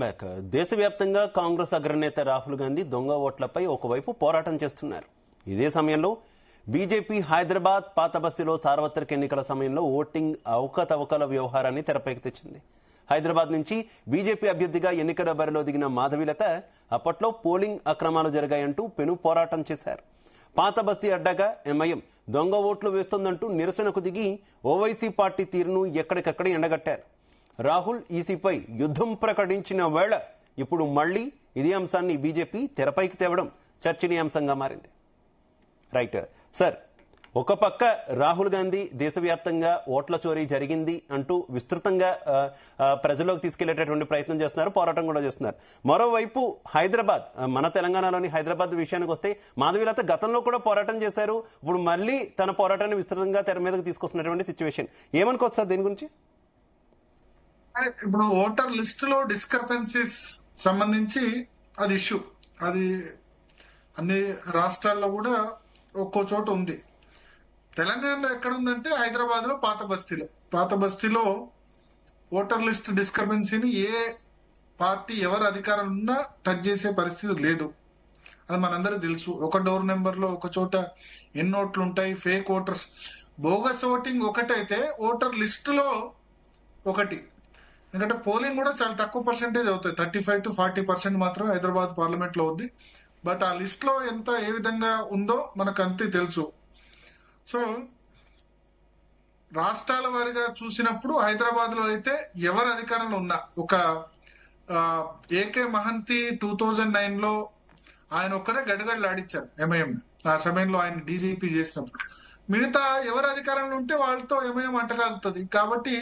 Back దేశవ్యాప్తంగా కాంగ్రెస్ అగ్రనేత రాహుల్ గాంధీ దొంగ ఓట్లపై ఒకవైపు పోరాటం చేస్తున్నారు. ఇదే సమయంలో బీజేపీ హైదరాబాద్ పాత బస్తీలో సార్వత్రిక ఎన్నికల సమయంలో ఓటింగ్ అవకతవకల వ్యవహారాన్ని తెరపైకి తెచ్చింది. హైదరాబాద్ నుంచి బీజేపీ అభ్యర్థిగా ఎన్నికల బరిలో దిగిన మాధవీలత అప్పట్లో పోలింగ్ అక్రమాలు జరిగాయంటూ పెను పోరాటం చేశారు. పాత బస్తీ అడ్డాగా ఎంఐఎం దొంగ ఓట్లు వేస్తోందంటూ నిరసనకు దిగి ఓవైసీ పార్టీ తీరును ఎక్కడికక్కడ ఎండగట్టారు. రాహుల్ ఈసీపై యుద్ధం ప్రకటించిన వేళ ఇప్పుడు మళ్లీ ఇదే అంశాన్ని బీజేపీ తెరపైకి తేవడం చర్చనీయాంశంగా మారింది. రైట్ సార్, ఒక పక్క రాహుల్ గాంధీ దేశవ్యాప్తంగా ఓట్ల చోరీ జరిగింది అంటూ విస్తృతంగా ప్రజల్లోకి తీసుకెళ్లేటటువంటి ప్రయత్నం చేస్తున్నారు, పోరాటం కూడా చేస్తున్నారు. మరోవైపు హైదరాబాద్, మన తెలంగాణలోని హైదరాబాద్ విషయానికి వస్తే మాధవీలత గతంలో కూడా పోరాటం చేశారు. ఇప్పుడు మళ్ళీ తన పోరాటాన్ని విస్తృతంగా తెర మీదకు తీసుకొస్తున్నటువంటి సిచ్యువేషన్ ఏమనుకోవచ్చు సార్ దీని గురించి? ఇప్పుడు ఓటర్ లిస్ట్ లో డిస్క్రపెన్సీస్ సంబంధించి అది ఇష్యూ, అది అన్ని రాష్ట్రాల్లో కూడా ఒక్కో చోట ఉంది. తెలంగాణలో ఎక్కడ ఉందంటే హైదరాబాద్ లో పాత బస్తీలో ఓటర్ లిస్ట్ డిస్క్రపెన్సీని ఏ పార్టీ ఎవరు అధికారం ఉన్నా టచ్ చేసే పరిస్థితి లేదు. అది మనందరికీ తెలుసు. ఒక డోర్ నెంబర్ లో ఒక చోట ఎన్ని ఓట్లు ఉంటాయి, ఫేక్ ఓటర్స్, బోగస్ ఓటింగ్ ఒకటైతే ఓటర్ లిస్ట్ లో ఒకటి. ఎందుకంటే పోలింగ్ కూడా చాలా తక్కువ పర్సెంటేజ్ అవుతాయి, 35 to 40% మాత్రమే హైదరాబాద్ పార్లమెంట్ లో ఉంది. బట్ ఆ లిస్ట్ లో ఏ విధంగా ఉందో మనకు అంతే తెలుసు. సో రాష్ట్రాల వారిగా చూసినప్పుడు హైదరాబాద్ లో అయితే ఎవరు అధికారంలో ఉన్నా, ఒక ఏకే మహంతి 2009 లో ఆయన ఒక్కరే గడగడలాడించారు ఎంఐఎం. ఆ సమయంలో ఆయన డీజీపీ చేసినప్పుడు మిగతా ఎవరు అధికారంలో ఉంటే వాళ్ళతో ఎంఐఎం అంటకాగుతుంది. కాబట్టి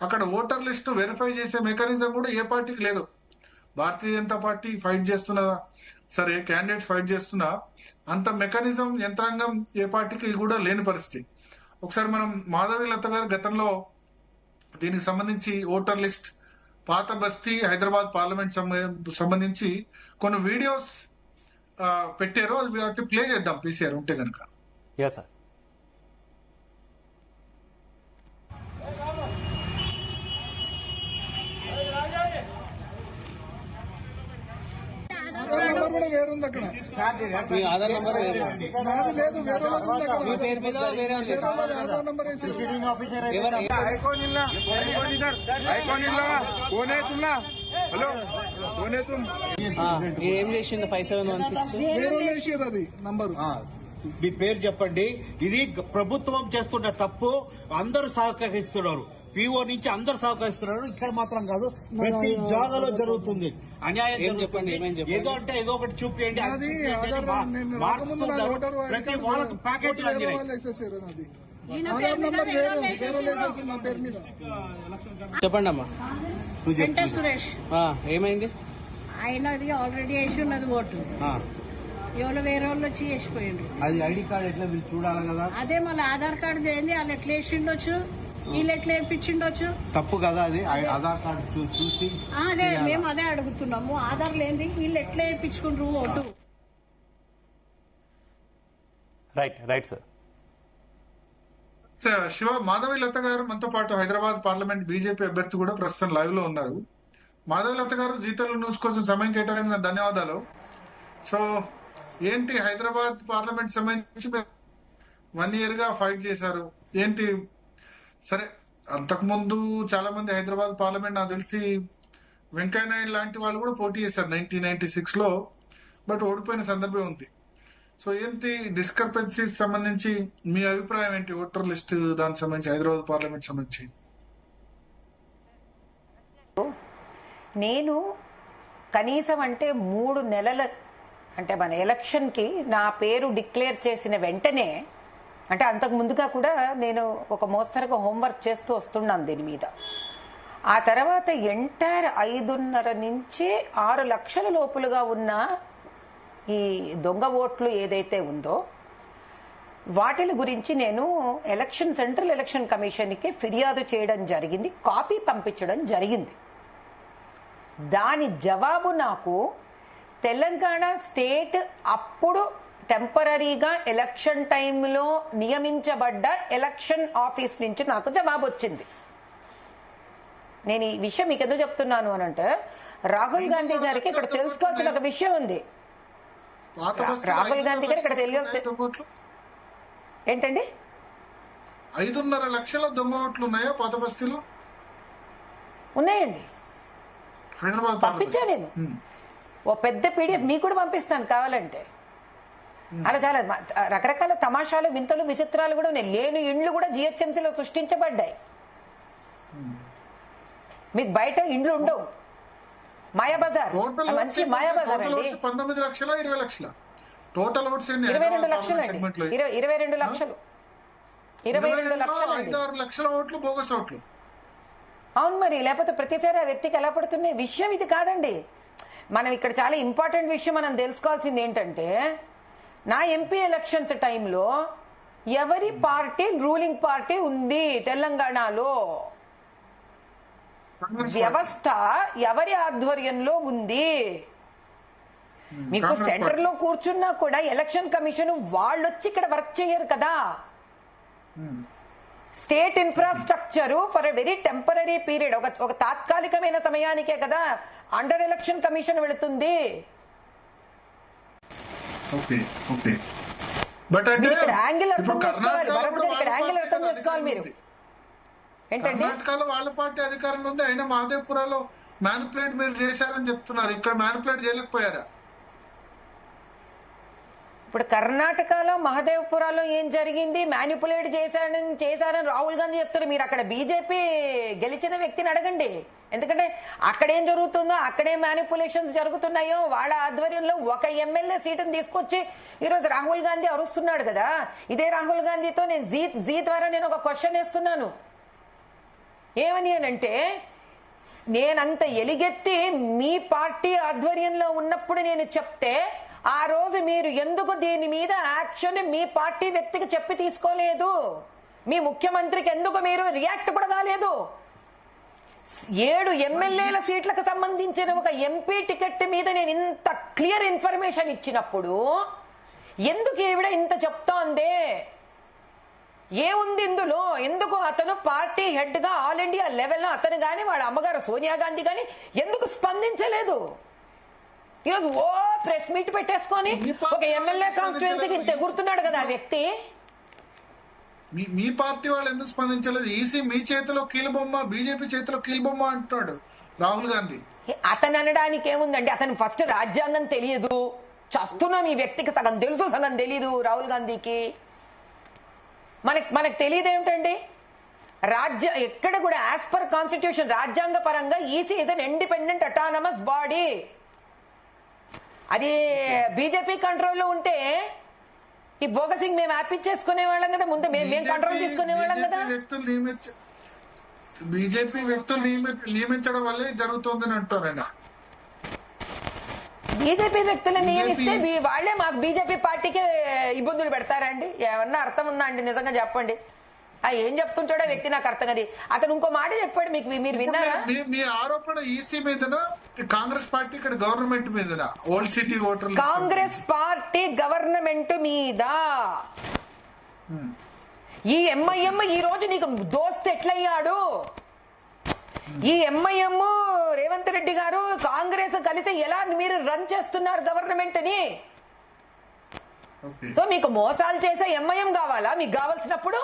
అక్కడ ఓటర్ లిస్ట్ వెరిఫై చేసే మెకానిజం కూడా ఏ పార్టీకి లేదు. భారతీయ జనతా పార్టీ ఫైట్ చేస్తున్నా సరే, క్యాండిడేట్స్ ఫైట్ చేస్తున్నా అంత మెకానిజం యంత్రాంగం ఏ పార్టీకి కూడా లేని పరిస్థితి. ఒకసారి మనం మాధవీలత గారు గతంలో దీనికి సంబంధించి ఓటర్ లిస్ట్ పాత బస్తీ హైదరాబాద్ పార్లమెంట్ సంబంధించి కొన్ని వీడియోస్ పెట్టారు. అది ప్లే చేద్దాం పీసీఆర్ ఉంటే కనుక. వేరుంది అక్కడ, మీ ఆధార్ నంబర్ నాది లేదు, వేరే మీ పేరు మీద వేరే ఆధార్ నంబర్ ఏం చేసిండు 5716 వేరే అది నంబరు. మీ పేరు చెప్పండి. ఇది ప్రభుత్వం చేస్తున్న తప్పు, అందరూ సహకరిస్తున్నారు. పీఓ నుంచి అందరు సహకరిస్తున్నారు. ఇక్కడ మాత్రం కాదు, ప్రతి జాగాలో జరుగుతుంది అన్యాయం. చెప్పండి ఏదో అంటే ఏదో ఒకటి చూపించండి. ప్రతి వాళ్ళకు ప్యాకేజ్ చెప్పండి అమ్మా. సురేష్ ఏమైంది? ఆయనది ఆల్రెడీ వేసి ఉన్నది ఓటు, ఎవరో వేరే వాళ్ళు వచ్చి వేసిపోయిండు. అది ఐడి కార్డు ఎట్లా మీరు చూడాలి కదా. అదే మళ్ళీ ఆధార్ కార్డు చేయండి, వాళ్ళు ఎట్లా వేసిండొచ్చు, వీళ్ళు ఎట్లా వేయించిండొచ్చు. తప్పు కదా అది. ఆధార్ కార్డు చూసి అదే మేము అదే అడుగుతున్నాము. ఆధార్ లేని వీళ్ళు ఎట్లా వేయించుకుంటారు vote. Right sir. Shiva, Madhavi Latha garu మనతో పాటు హైదరాబాద్ పార్లమెంట్ బీజేపీ అభ్యర్థి కూడా ప్రస్తుతం లైవ్ లో ఉన్నారు. మాధవీలత గారు, జీతాలు న్యూస్ కోసం సమయం కేటాయించిన ధన్యవాదాలు. సో ఏంటి, హైదరాబాద్ పార్లమెంట్ సంబంధించి 1 year గా ఫైట్ చేశారు ఏంటి? సరే, అంతకుముందు చాలా మంది హైదరాబాద్ పార్లమెంట్ నాకు తెలిసి వెంకయ్య నాయుడు లాంటి వాళ్ళు కూడా పోటీ చేశారు 1996 లో, బట్ ఓడిపోయిన సందర్భం ఉంది. సో ఏంటి డిస్క్రపెన్సీస్ సంబంధించి మీ అభిప్రాయం ఏంటి? ఓటర్ లిస్ట్ దానికి సంబంధించి హైదరాబాద్ పార్లమెంట్ సంబంధించి. నేను కనీసం అంటే 3 నెలల అంటే మన ఎలక్షన్కి నా పేరు డిక్లేర్ చేసిన వెంటనే, అంటే అంతకు ముందుగా కూడా నేను ఒక మోస్తరుగా హోంవర్క్ చేస్తూ వస్తున్నాను దీని మీద. ఆ తర్వాత ఎంటైర్ 5.5 నుంచి 6 లక్షల లోపులుగా ఉన్న ఈ దొంగ ఓట్లు ఏదైతే ఉందో వాటిల గురించి నేను సెంట్రల్ ఎలక్షన్ కమిషన్కి ఫిర్యాదు చేయడం జరిగింది, కాపీ పంపించడం జరిగింది. దాని జవాబు నాకు తెలంగాణ స్టేట్ అప్పుడు టెంపరీగా ఎలక్షన్ టైంలో నియమించబడ్డ ఎలక్షన్ ఆఫీస్ నుంచి నాకు జవాబు వచ్చింది. నేను ఈ విషయం మీకు ఎందుకు చెప్తున్నాను అనంటే, రాహుల్ గాంధీ గారికి ఇక్కడ తెలుసుకోవాల్సిన ఒక విషయం ఉంది. పాత బస్తీలో రాహుల్ గాంధీ గారు ఇక్కడ 5.5 దొంగ ఓట్లు ఏంటండి 5.5 లక్షల దొంగ ఓట్లు ఉన్నాయా పాత బస్తీలో? ఉన్నాయండి, హైదరాబాద్ పంపించా నేను. ఓ పెద్ద పీడిఎఫ్ మీకు కూడా పంపిస్తాను కావాలంటే. అలా చాలా రకరకాల తమాషాలు, వింతలు, విచిత్రాలు కూడా ఉన్నాయి. లేని ఇండ్లు కూడా జిహెచ్ఎంసీలో సృష్టించబడ్డాయి. మీకు బయట ఇండ్లు ఉండవు. మాయాబజార్ మంచి మాయాబజార్ అండి. 19 లక్షల 20 లక్షల టోటల్ ఓట్స్ 22 లక్షలు అండి. 22 లక్షలు 22 లక్షలు 5-6 లక్షల ఓట్లు బోగస్ ఓట్లు. అవును మరి, లేకపోతే ప్రతిసారి ఆ వ్యక్తికి ఎలా పడుతున్నాయి? విషయం ఇది కాదండి. మనం ఇక్కడ చాలా ఇంపార్టెంట్ విషయం మనం తెలుసుకోవాల్సింది ఏంటంటే, నా ఎంపీ ఎలక్షన్స్ టైంలో ఎవరి పార్టీ రూలింగ్ పార్టీ ఉంది తెలంగాణలో, వ్యవస్థ ఎవరి ఆధ్వర్యంలో ఉంది. మీకు సెంటర్ లో కూర్చున్నా కూడా ఎలక్షన్ కమిషన్ వాళ్ళు వచ్చి ఇక్కడ వర్క్ చేయరు కదా. State infrastructure for a very temporary period, ఒక తాత్కాలికమైన సమయానికే కదా అండర్ ఎలక్షన్ కమిషన్ వెళుతుంది. బట్ అంటే యాంగిల్ అర్థం చేసుకోవాలి, ఇక్కడ యాంగిల్ అర్థం చేసుకోవాలి మీరు. ఏంటంటే కర్ణాటకలో వాళ్ళ పార్టీ అధికారంలో ఉంది, అయినా మహదేవ్పురాలో మ్యానిపులేట్ మీరు చేశారని చెప్తున్నారు. ఇక్కడ మ్యానిపులేట్ చేయలేకపోయారా? ఇప్పుడు కర్ణాటకలో మహదేవ్పురాలో ఏం జరిగింది? మ్యానిపులేట్ చేశారని రాహుల్ గాంధీ చెప్తారు. మీరు అక్కడ బీజేపీ గెలిచిన వ్యక్తిని అడగండి. ఎందుకంటే అక్కడేం జరుగుతుందో, అక్కడే మ్యానిపులేషన్స్ జరుగుతున్నాయో, వాళ్ళ ఆధ్వర్యంలో ఒక ఎమ్మెల్యే సీటును తీసుకొచ్చి ఈరోజు రాహుల్ గాంధీ అరుస్తున్నాడు కదా. ఇదే రాహుల్ గాంధీతో నేను జీ ద్వారా నేను ఒక క్వశ్చన్ వేస్తున్నాను. ఏమని అంటే, నేనంత ఎలిగెత్తి మీ పార్టీ ఆధ్వర్యంలో ఉన్నప్పుడు నేను చెప్తే, ఆ రోజు మీరు ఎందుకు దీని మీద యాక్షన్ మీ పార్టీ వ్యక్తికి చెప్పి తీసుకోలేదు? మీ ముఖ్యమంత్రికి ఎందుకు మీరు రియాక్ట్ కూడా కాలేదు? 7 ఎమ్మెల్యేల సీట్లకు సంబంధించిన ఒక ఎంపీ టికెట్ మీద నేను ఇంత క్లియర్ ఇన్ఫర్మేషన్ ఇచ్చినప్పుడు ఎందుకు ఈవిడ ఇంత చెప్తోంది? ఏముంది ఇందులో? ఎందుకు అతను పార్టీ హెడ్ గా ఆల్ ఇండియా లెవెల్లో అతను గాని వాళ్ళ అమ్మగారు సోనియా గాంధీ గాని ఎందుకు స్పందించలేదు? ఈరోజు ఓ ప్రెస్ మీట్ పెట్టేసుకొని ఒక ఎమ్మెల్యే కాన్స్టిట్యుయెన్సీకి ఇంత ఎగురుతున్నాడు కదా ఆ వ్యక్తి. మీ పార్టీ వాళ్ళు ఎందుకు స్పందించలేదు? ఈసీ మీ చేతిలో కీలుబొమ్మ, బీజేపీ చేతిలో కీలుబొమ్మ అంటున్నాడు రాహుల్ గాంధీ. అతను అనడానికి ఏముందండి? అతను ఫస్ట్ రాజ్యాంగం తెలియదు, చస్తున్నాం ఈ వ్యక్తికి సగం తెలుసు సగం తెలియదు రాహుల్ గాంధీకి. మనకు తెలియదు ఏమిటండి? ఎక్కడ కూడా యాజ్ పర్ కాన్స్టిట్యూషన్ రాజ్యాంగ పరంగా EC is an independent autonomous body. అది బీజేపీ కంట్రోల్లో ఉంటే ఈ బోగసింగ్ మేము ఆపించేసుకునే వాళ్ళం కదా, ముందు మేము కంట్రోల్ తీసుకునే వాళ్ళం కదా. బీజేపీ వ్యక్తులు నియమించడం వల్లే జరుగుతుందని అంటారండి. బీజేపీ వ్యక్తులను నియమిస్తే వాళ్లే మాకు బీజేపీ పార్టీకి ఇబ్బందులు పెడతారండి? ఏమన్నా అర్థం ఉందా అండి? నిజంగా చెప్పండి. ఏం చెప్తుంటాడో వ్యక్తి నాకు అర్థం కాదు. అతను ఇంకో మాట చెప్పాడు, మీరు విన్నారా? మీ ఆరోపణ ఈసీ మీదనా కాంగ్రెస్ పార్టీ ఇక్కడ గవర్నమెంట్ మీదనా? Old city voter Congress party government మీద. ఈ ఎంఐఎం ఈ రోజు నీకు దోస్త్ ఎట్లయ్యాడు? ఈ ఎంఐఎం రేవంత్ రెడ్డి గారు కాంగ్రెస్ కలిసి ఎలా మీరు రన్ చేస్తున్నారు గవర్నమెంట్ ని? సో మీకు మోసాలు చేసే ఎంఐఎం కావాలా? మీకు కావాల్సినప్పుడు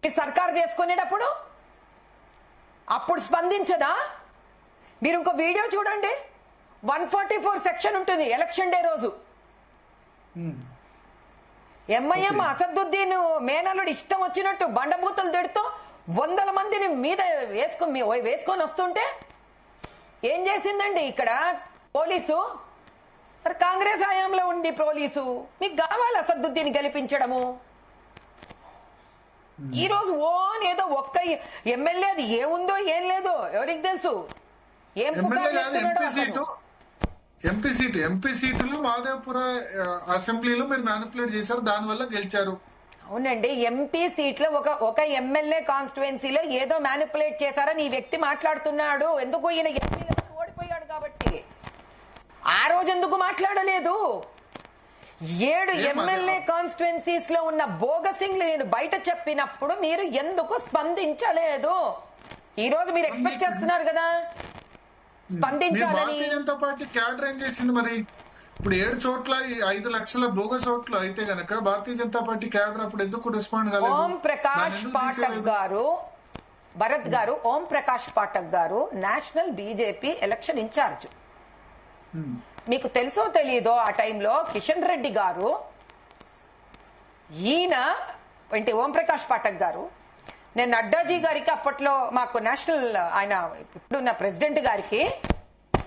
మీ సర్కారు చేసుకునేటప్పుడు అప్పుడు స్పందించదా? మీరు ఇంకో వీడియో చూడండి, 144 సెక్షన్ ఉంటుంది ఎలక్షన్ డే రోజు. ఎంఐఎం అసదుద్దీన్ మేనల్లుడు ఇష్టం వచ్చినట్టు బండబూతులు తిడుతూ 100 మందిని మీద వేసుకొని వస్తుంటే ఏం చేసిందండి ఇక్కడ పోలీసు? కాంగ్రెస్ హయాంలో ఉండి పోలీసు మీకు కావాలి అసదుద్దీన్ గెలిపించడము. ఈ రోజు ఏదో ఒక్క ఎమ్మెల్యే అది ఏముందో ఏం లేదో ఎవరికి తెలుసు? ఏం ఎంపీ సీటులు మాదేవ్పుర అసెంబ్లీలో మీరు మ్యానిపులేట్ చేశారు, దానివల్ల గెలిచారు. అవునండి, ఎంపీ సీట్లో ఒక ఎమ్మెల్యే కాన్స్టిట్యుయెన్సీలో ఏదో మ్యానిపులేట్ చేశారని ఈ వ్యక్తి మాట్లాడుతున్నాడు. ఎందుకు? ఈయన ఎంపీలో ఓడిపోయాడు కాబట్టి. ఆ రోజు ఎందుకు మాట్లాడలేదు? 7 ఎమ్మెల్యే కాన్స్టిట్యుయెన్సీస్ లో ఉన్న బోగసింగ్ నేను బయట చెప్పినప్పుడు మీరు ఎందుకు స్పందించలేదు? ఈ రోజు మీరు ఎక్స్పెక్ట్ చేస్తున్నారు కదా. స్పందించాలని భారతీయ జనతా పార్టీ క్యాడర్ ఏం చేసింది మరి? ఇప్పుడు 7 చోట్ల ఈ 5 లక్షల బోగస్ ఓట్లు అయితే గనక భారతీయ జనతా పార్టీ క్యాడర్ అప్పుడు ఎందుకు రెస్పాండ్ కాలేదు? ఓం ప్రకాష్ పాఠక్ గారు, భరత్ గారు, ఓం ప్రకాష్ పాఠక్ గారు నేషనల్ బీజేపీ ఎలక్షన్ ఇన్ఛార్జ్. మీకు తెలుసో తెలియదో ఆ టైంలో కిషన్ రెడ్డి గారు, ఈయన అంటే ఓం ప్రకాష్ పాఠక్ గారు, నేను నడ్డాజీ గారికి అప్పట్లో మాకు నేషనల్ ఆయన ఇప్పుడున్న ప్రెసిడెంట్ గారికి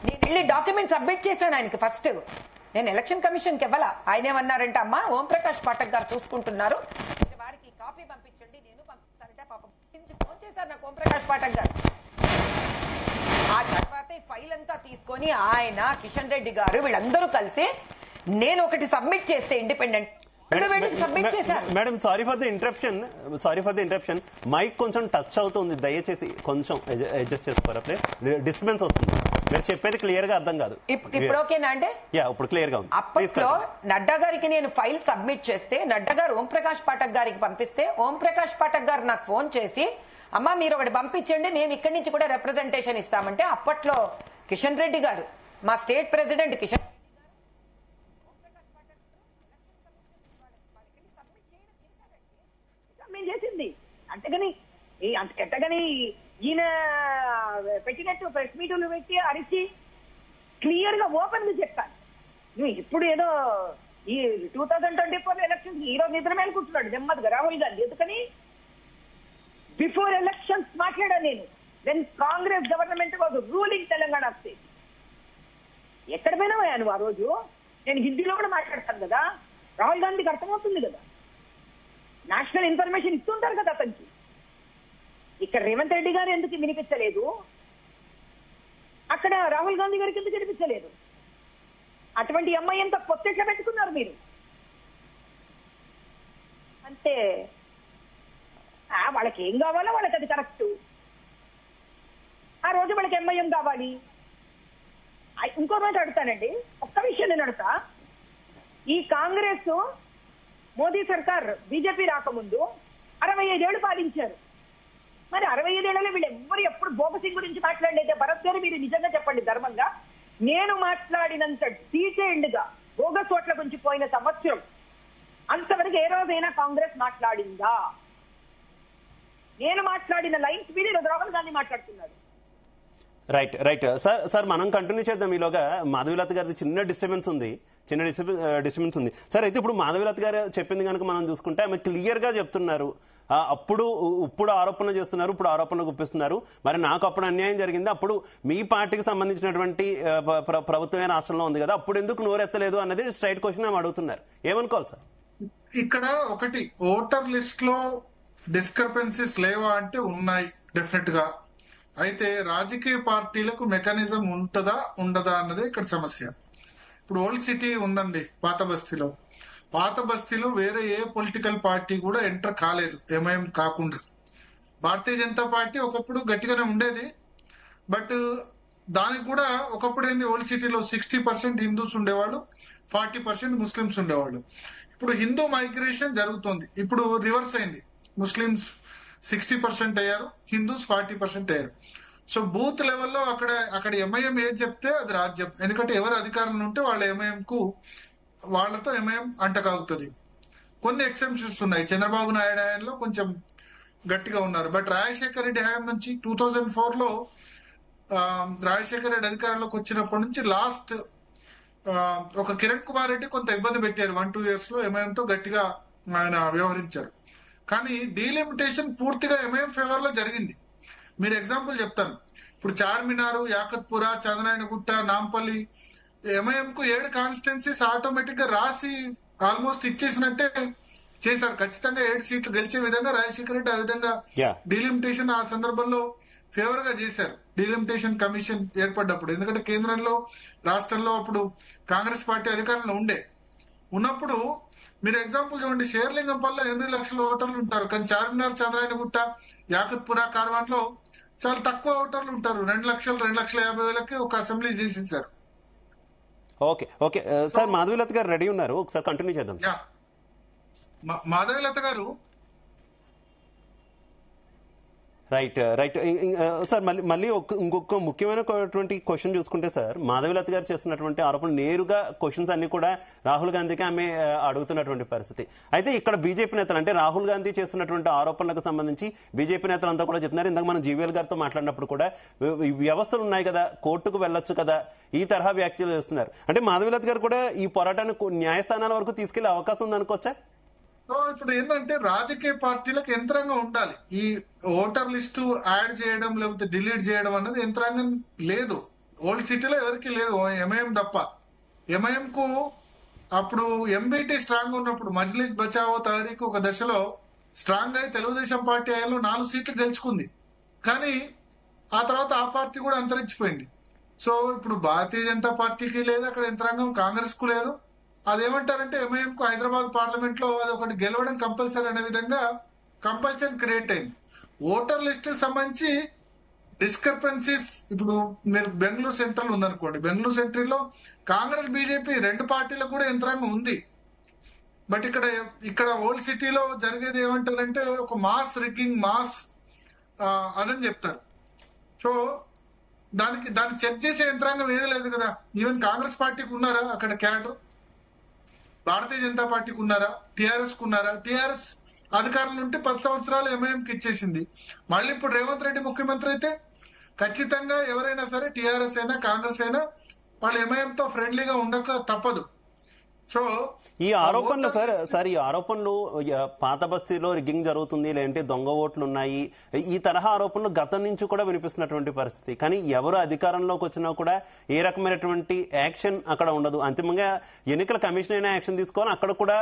నేను వెళ్ళి డాక్యుమెంట్ సబ్మిట్ చేశాను ఆయనకి. ఫస్ట్ నేను ఎలక్షన్ కమిషన్కి ఇవ్వాల. ఆయన ఏమన్నారంటే, అమ్మా ఓం ప్రకాష్ పాఠక్ గారు చూసుకుంటున్నారు, వారికి కాపీ పంపించండి, నేను పంపిస్తానంటే పాపం ఫోన్ చేశారు నాకు ఓం ప్రకాష్ పాఠక్ గారు. ఆ తర్వాత ఈ ఫైల్ అంతా తీసుకొని ఆయన, కిషన్ రెడ్డి గారు వీళ్ళందరూ కలిసి నేను ఒకటి సబ్మిట్ చేస్తే ఇండిపెండెంట్ సబ్మిట్ చేశారు. Madam sorry for the interruption, mike కొంచెం టచ్ అవుతుంది, దయచేసి కొంచెం అడ్జస్ట్ చేసుకోరా ప్లీజ్. డిస్టర్బెన్స్ వస్తుంది, మీరు చెప్పేది క్లియర్ గా అర్థం కాదు. ఇప్పుడు ఓకేనా అంటే? యా, ఇప్పుడు క్లియర్ గా ఉంది. అప్పట్లో నడ్డా గారికి నేను ఫైల్ సబ్మిట్ చేస్తే నడ్డా గారు ఓం ప్రకాష్ పాఠక్ గారికి పంపిస్తే ఓం ప్రకాష్ పాఠక్ గారు నాకు ఫోన్ చేసి, అమ్మా మీరు ఒకటి పంపించండి, మేము ఇక్కడి నుంచి కూడా రిప్రజెంటేషన్ ఇస్తామంటే అప్పట్లో కిషన్ రెడ్డి గారు, మా స్టేట్ ప్రెసిడెంట్ కిషన్ చేసింది. అంతేగాని ఎట్టగాని ఈయన పెట్టినట్టు ప్రెస్ మీట్లు పెట్టి అరిచి క్లియర్ గా ఓపెన్ గా చెప్తాను. నువ్వు ఇప్పుడు ఏదో ఈ 2024 ఎలక్షన్స్ ఈ రోజు నిద్ర మేలుకుంటున్నాడు నెమ్మదిగా రాహుల్ గాంధీ. ఎందుకని బిఫోర్ ఎలక్షన్స్ మాట్లాడాను నేను, when Congress government was ruling Telangana state. ఎక్కడ పోయినావా నువ్వు ఆ రోజు? నేను హిందీలో కూడా మాట్లాడతాను కదా, రాహుల్ గాంధీకి అర్థమవుతుంది కదా, నేషనల్ ఇన్ఫర్మేషన్ ఇస్తుంటారు కదా అతనికి. ఇక్కడ రేవంత్ రెడ్డి గారు ఎందుకు వినిపించలేదు, అక్కడ రాహుల్ గాంధీ గారికి ఎందుకు వినిపించలేదు? అటువంటి అమ్మాయి ఎంత పొత్తెట్లా పెట్టుకున్నారు మీరు. అంటే వాళ్ళకి ఏం కావాలో వాళ్ళకి అది కరెక్ట్. ఆ రోజు వాళ్ళకి ఎంఐఎం కావాలి. ఇంకో మాట అడుగుతానండి, ఒక్క విషయం నేను అడుగుతా. ఈ కాంగ్రెస్ మోదీ సర్కార్ బీజేపీ రాకముందు 65 ఏళ్లు పాలించారు. మరి 65 ఏళ్లలో వీళ్ళు ఎవ్వరు ఎప్పుడు బోగసింగ్ గురించి మాట్లాడలేదే? భరత్ గారు మీరు నిజంగా చెప్పండి ధర్మంగా, నేను మాట్లాడినంత డీటెయిల్డ్ గా బోగస్ ఓట్ల గురించి పోయిన సంవత్సరం అంతవరకు ఏ రోజైనా కాంగ్రెస్ మాట్లాడిందా? నేను మాట్లాడిన లైన్స్ మీద రాహుల్ గాంధీ మాట్లాడుతున్నాడు. రైట్ సార్ మనం కంటిన్యూ చేద్దాం. ఈలోగా మాధవీలత గారి చిన్న డిస్టర్బెన్స్ ఉంది సార్. అయితే ఇప్పుడు మాధవీలత గారు చెప్పింది కనుక మనం చూసుకుంటే ఆమె క్లియర్ గా చెప్తున్నారు, ఇప్పుడు ఆరోపణలు చేస్తున్నారు, ఇప్పుడు ఆరోపణలు గుప్పిస్తున్నారు. మరి నాకు అప్పుడు అన్యాయం జరిగింది, అప్పుడు మీ పార్టీకి సంబంధించినటువంటి ప్రభుత్వమే రాష్ట్రంలో ఉంది కదా, అప్పుడు ఎందుకు నోరెత్తలేదు అన్నది స్ట్రైట్ క్వశ్చన్ ఆమె అడుగుతున్నారు. ఏమనుకోవాలి సార్? ఇక్కడ ఒకటి, ఓటర్ లిస్ట్ లో డిస్క్రిపెన్సీస్ లేవా అంటే ఉన్నాయి డెఫినెట్ గా. అయితే రాజకీయ పార్టీలకు మెకానిజం ఉంటుందా ఉండదా అన్నదే ఇక్కడ సమస్య. ఇప్పుడు ఓల్డ్ సిటీ ఉందండి పాత బస్తీలో వేరే ఏ పొలిటికల్ పార్టీ కూడా ఎంటర్ కాలేదు ఎంఐఎం కాకుండా. భారతీయ జనతా పార్టీ ఒకప్పుడు గట్టిగానే ఉండేది, బట్ దానికి కూడా ఒకప్పుడు ఏంది, ఓల్డ్ సిటీలో 60% హిందూస్ ఉండేవాళ్ళు, 40% ముస్లిమ్స్ ఉండేవాళ్ళు. ఇప్పుడు హిందూ మైగ్రేషన్ జరుగుతుంది, ఇప్పుడు రివర్స్ అయింది, ముస్లిమ్స్ 60% అయ్యారు, హిందూస్ 40% అయ్యారు. సో బూత్ లెవెల్లో అక్కడ ఎంఐఎం ఏది చెప్తే అది రాజ్యం. ఎందుకంటే ఎవరు అధికారంలో ఉంటే వాళ్ళతో ఎంఐఎం అంటకాగుతుంది. కొన్ని ఎక్సెప్షన్స్ ఉన్నాయి, చంద్రబాబు నాయుడు హయాంలో కొంచెం గట్టిగా ఉన్నారు, బట్ రాజశేఖర రెడ్డి హయాం నుంచి 2004లో రాజశేఖర రెడ్డి అధికారంలోకి వచ్చినప్పటి నుంచి లాస్ట్ ఒక కిరణ్ కుమార్ రెడ్డి కొంత ఇబ్బంది పెట్టారు 1-2 years లో, ఎంఐఎంతో గట్టిగా ఆయన వ్యవహరించారు. కానీ డీలిమిటేషన్ పూర్తిగా ఎంఐఎం ఫేవర్ లో జరిగింది. మీరు ఎగ్జాంపుల్ చెప్తాను, ఇప్పుడు చార్మినార్, యాకత్పుర, చంద్రనాయనగుట్ట, నాంపల్లి ఎంఐఎం కు 7 కాన్స్టిట్యున్సీస్ ఆటోమేటిక్ గా రాసి ఆల్మోస్ట్ ఇచ్చేసినట్టే చేశారు. ఖచ్చితంగా 7 సీట్లు గెలిచే విధంగా రాజశేఖర రెడ్డి ఆ విధంగా డీలిమిటేషన్ ఆ సందర్భంలో ఫేవర్ గా చేశారు. డీలిమిటేషన్ కమిషన్ ఏర్పడ్డప్పుడు, ఎందుకంటే కేంద్రంలో రాష్ట్రంలో అప్పుడు కాంగ్రెస్ పార్టీ అధికారంలో ఉన్నప్పుడు మీరు ఎగ్జాంపుల్ చూడండి, షేర్లింగంపల్లిలో 8 లక్షల ఓటర్లు ఉంటారు, కానీ చార్మినార్, చంద్రాయనగుట్ట, యాకత్పుర, కార్వాన్ లో చాలా తక్కువ ఓటర్లు ఉంటారు. 2,50,000 ఒక అసెంబ్లీ చేసేసారు. ఓకే సార్, మాధవీలత గారు రెడీ ఉన్నారు, ఒకసారి కంటిన్యూ చేద్దాం. మాధవీలత గారు రైట్ రైట్ సార్ మళ్ళీ ఇంకొక ముఖ్యమైనటువంటి క్వశ్చన్ చూసుకుంటే సార్, మాధవీలత గారు చేస్తున్నటువంటి ఆరోపణలు నేరుగా క్వశ్చన్స్ అన్ని కూడా రాహుల్ గాంధీకి ఆమె అడుగుతున్నటువంటి పరిస్థితి. అయితే ఇక్కడ బీజేపీ నేతలు అంటే రాహుల్ గాంధీ చేస్తున్నటువంటి ఆరోపణలకు సంబంధించి బీజేపీ నేతలు అంతా కూడా చెప్తున్నారు. ఇందాక మనం జీవీఎల్ గారితో మాట్లాడినప్పుడు కూడా వ్యవస్థలు ఉన్నాయి కదా, కోర్టుకు వెళ్ళొచ్చు కదా, ఈ తరహా వ్యాఖ్యలు చేస్తున్నారు. అంటే మాధవీలత గారు కూడా ఈ పోరాటాన్ని న్యాయస్థానాల వరకు తీసుకెళ్లే అవకాశం ఉందనుకోవచ్చా? సో ఇప్పుడు ఏంటంటే రాజకీయ పార్టీలకు యంత్రాంగం ఉండాలి. ఈ ఓటర్ లిస్టు యాడ్ చేయడం లేకపోతే డిలీట్ చేయడం అన్నది యంత్రాంగం లేదు. ఓల్డ్ సిటీలో ఎవరికి లేదు, ఎంఐఎం తప్ప. ఎంఐఎం కు అప్పుడు ఎంబీటీ స్ట్రాంగ్ ఉన్నప్పుడు మజ్లిస్ బచావో తహరీక్ ఒక దశలో స్ట్రాంగ్ అయి తెలుగుదేశం పార్టీ ఆయనలో 4 సీట్లు గెలుచుకుంది. కానీ ఆ తర్వాత ఆ పార్టీ కూడా అంతరించిపోయింది. సో ఇప్పుడు భారతీయ జనతా పార్టీకి లేదు అక్కడ యంత్రాంగం, కాంగ్రెస్ కు లేదు. అదేమంటారంటే ఎంఐఎం కు హైదరాబాద్ పార్లమెంట్ లో అది ఒకటి గెలవడం కంపల్సరీ అనే విధంగా కంపల్సరీ క్రియేట్ అయింది. ఓటర్ లిస్ట్ సంబంధించి డిస్క్రిపెన్సీస్ ఇప్పుడు మీరు బెంగళూరు సెంట్రల్ ఉందనుకోండి, బెంగళూరు సెంట్రల్ లో కాంగ్రెస్ బీజేపీ 2 పార్టీలకు కూడా యంత్రాంగం ఉంది. బట్ ఇక్కడ ఓల్డ్ సిటీలో జరిగేది ఏమంటారంటే ఒక మాస్ రిగ్గింగ్ మాస్ అదని చెప్తారు. సో దాన్ని చెక్ చేసే యంత్రాంగం ఏది లేదు కదా. ఈవెన్ కాంగ్రెస్ పార్టీకి ఉన్నారా అక్కడ క్యాడర్, భారతీయ జనతా పార్టీకి ఉన్నారా, టీఆర్ఎస్ కు ఉన్నారా? టీఆర్ఎస్ అధికారంలో ఉంటే 10 సంవత్సరాలు ఎంఐఎంకి ఇచ్చేసింది. మళ్ళీ ఇప్పుడు రేవంత్ రెడ్డి ముఖ్యమంత్రి అయితే ఖచ్చితంగా ఎవరైనా సరే టీఆర్ఎస్ అయినా కాంగ్రెస్ అయినా వాళ్ళు ఎంఐఎంతో ఫ్రెండ్లీగా ఉండక తప్పదు. సో ఈ ఆరోపణలు సార్ ఈ ఆరోపణలు పాత బస్తీలో రిగ్గింగ్ జరుగుతుంది, లేదంటే దొంగ ఓట్లు ఉన్నాయి, ఈ తరహా ఆరోపణలు గతం నుంచి కూడా వినిపిస్తున్నటువంటి పరిస్థితి. కానీ ఎవరు అధికారంలోకి వచ్చినా కూడా ఏ రకమైనటువంటి యాక్షన్ అక్కడ ఉండదు. అంతిమంగా ఎన్నికల కమిషన్ అయినా యాక్షన్ తీసుకోవాలి, అక్కడ కూడా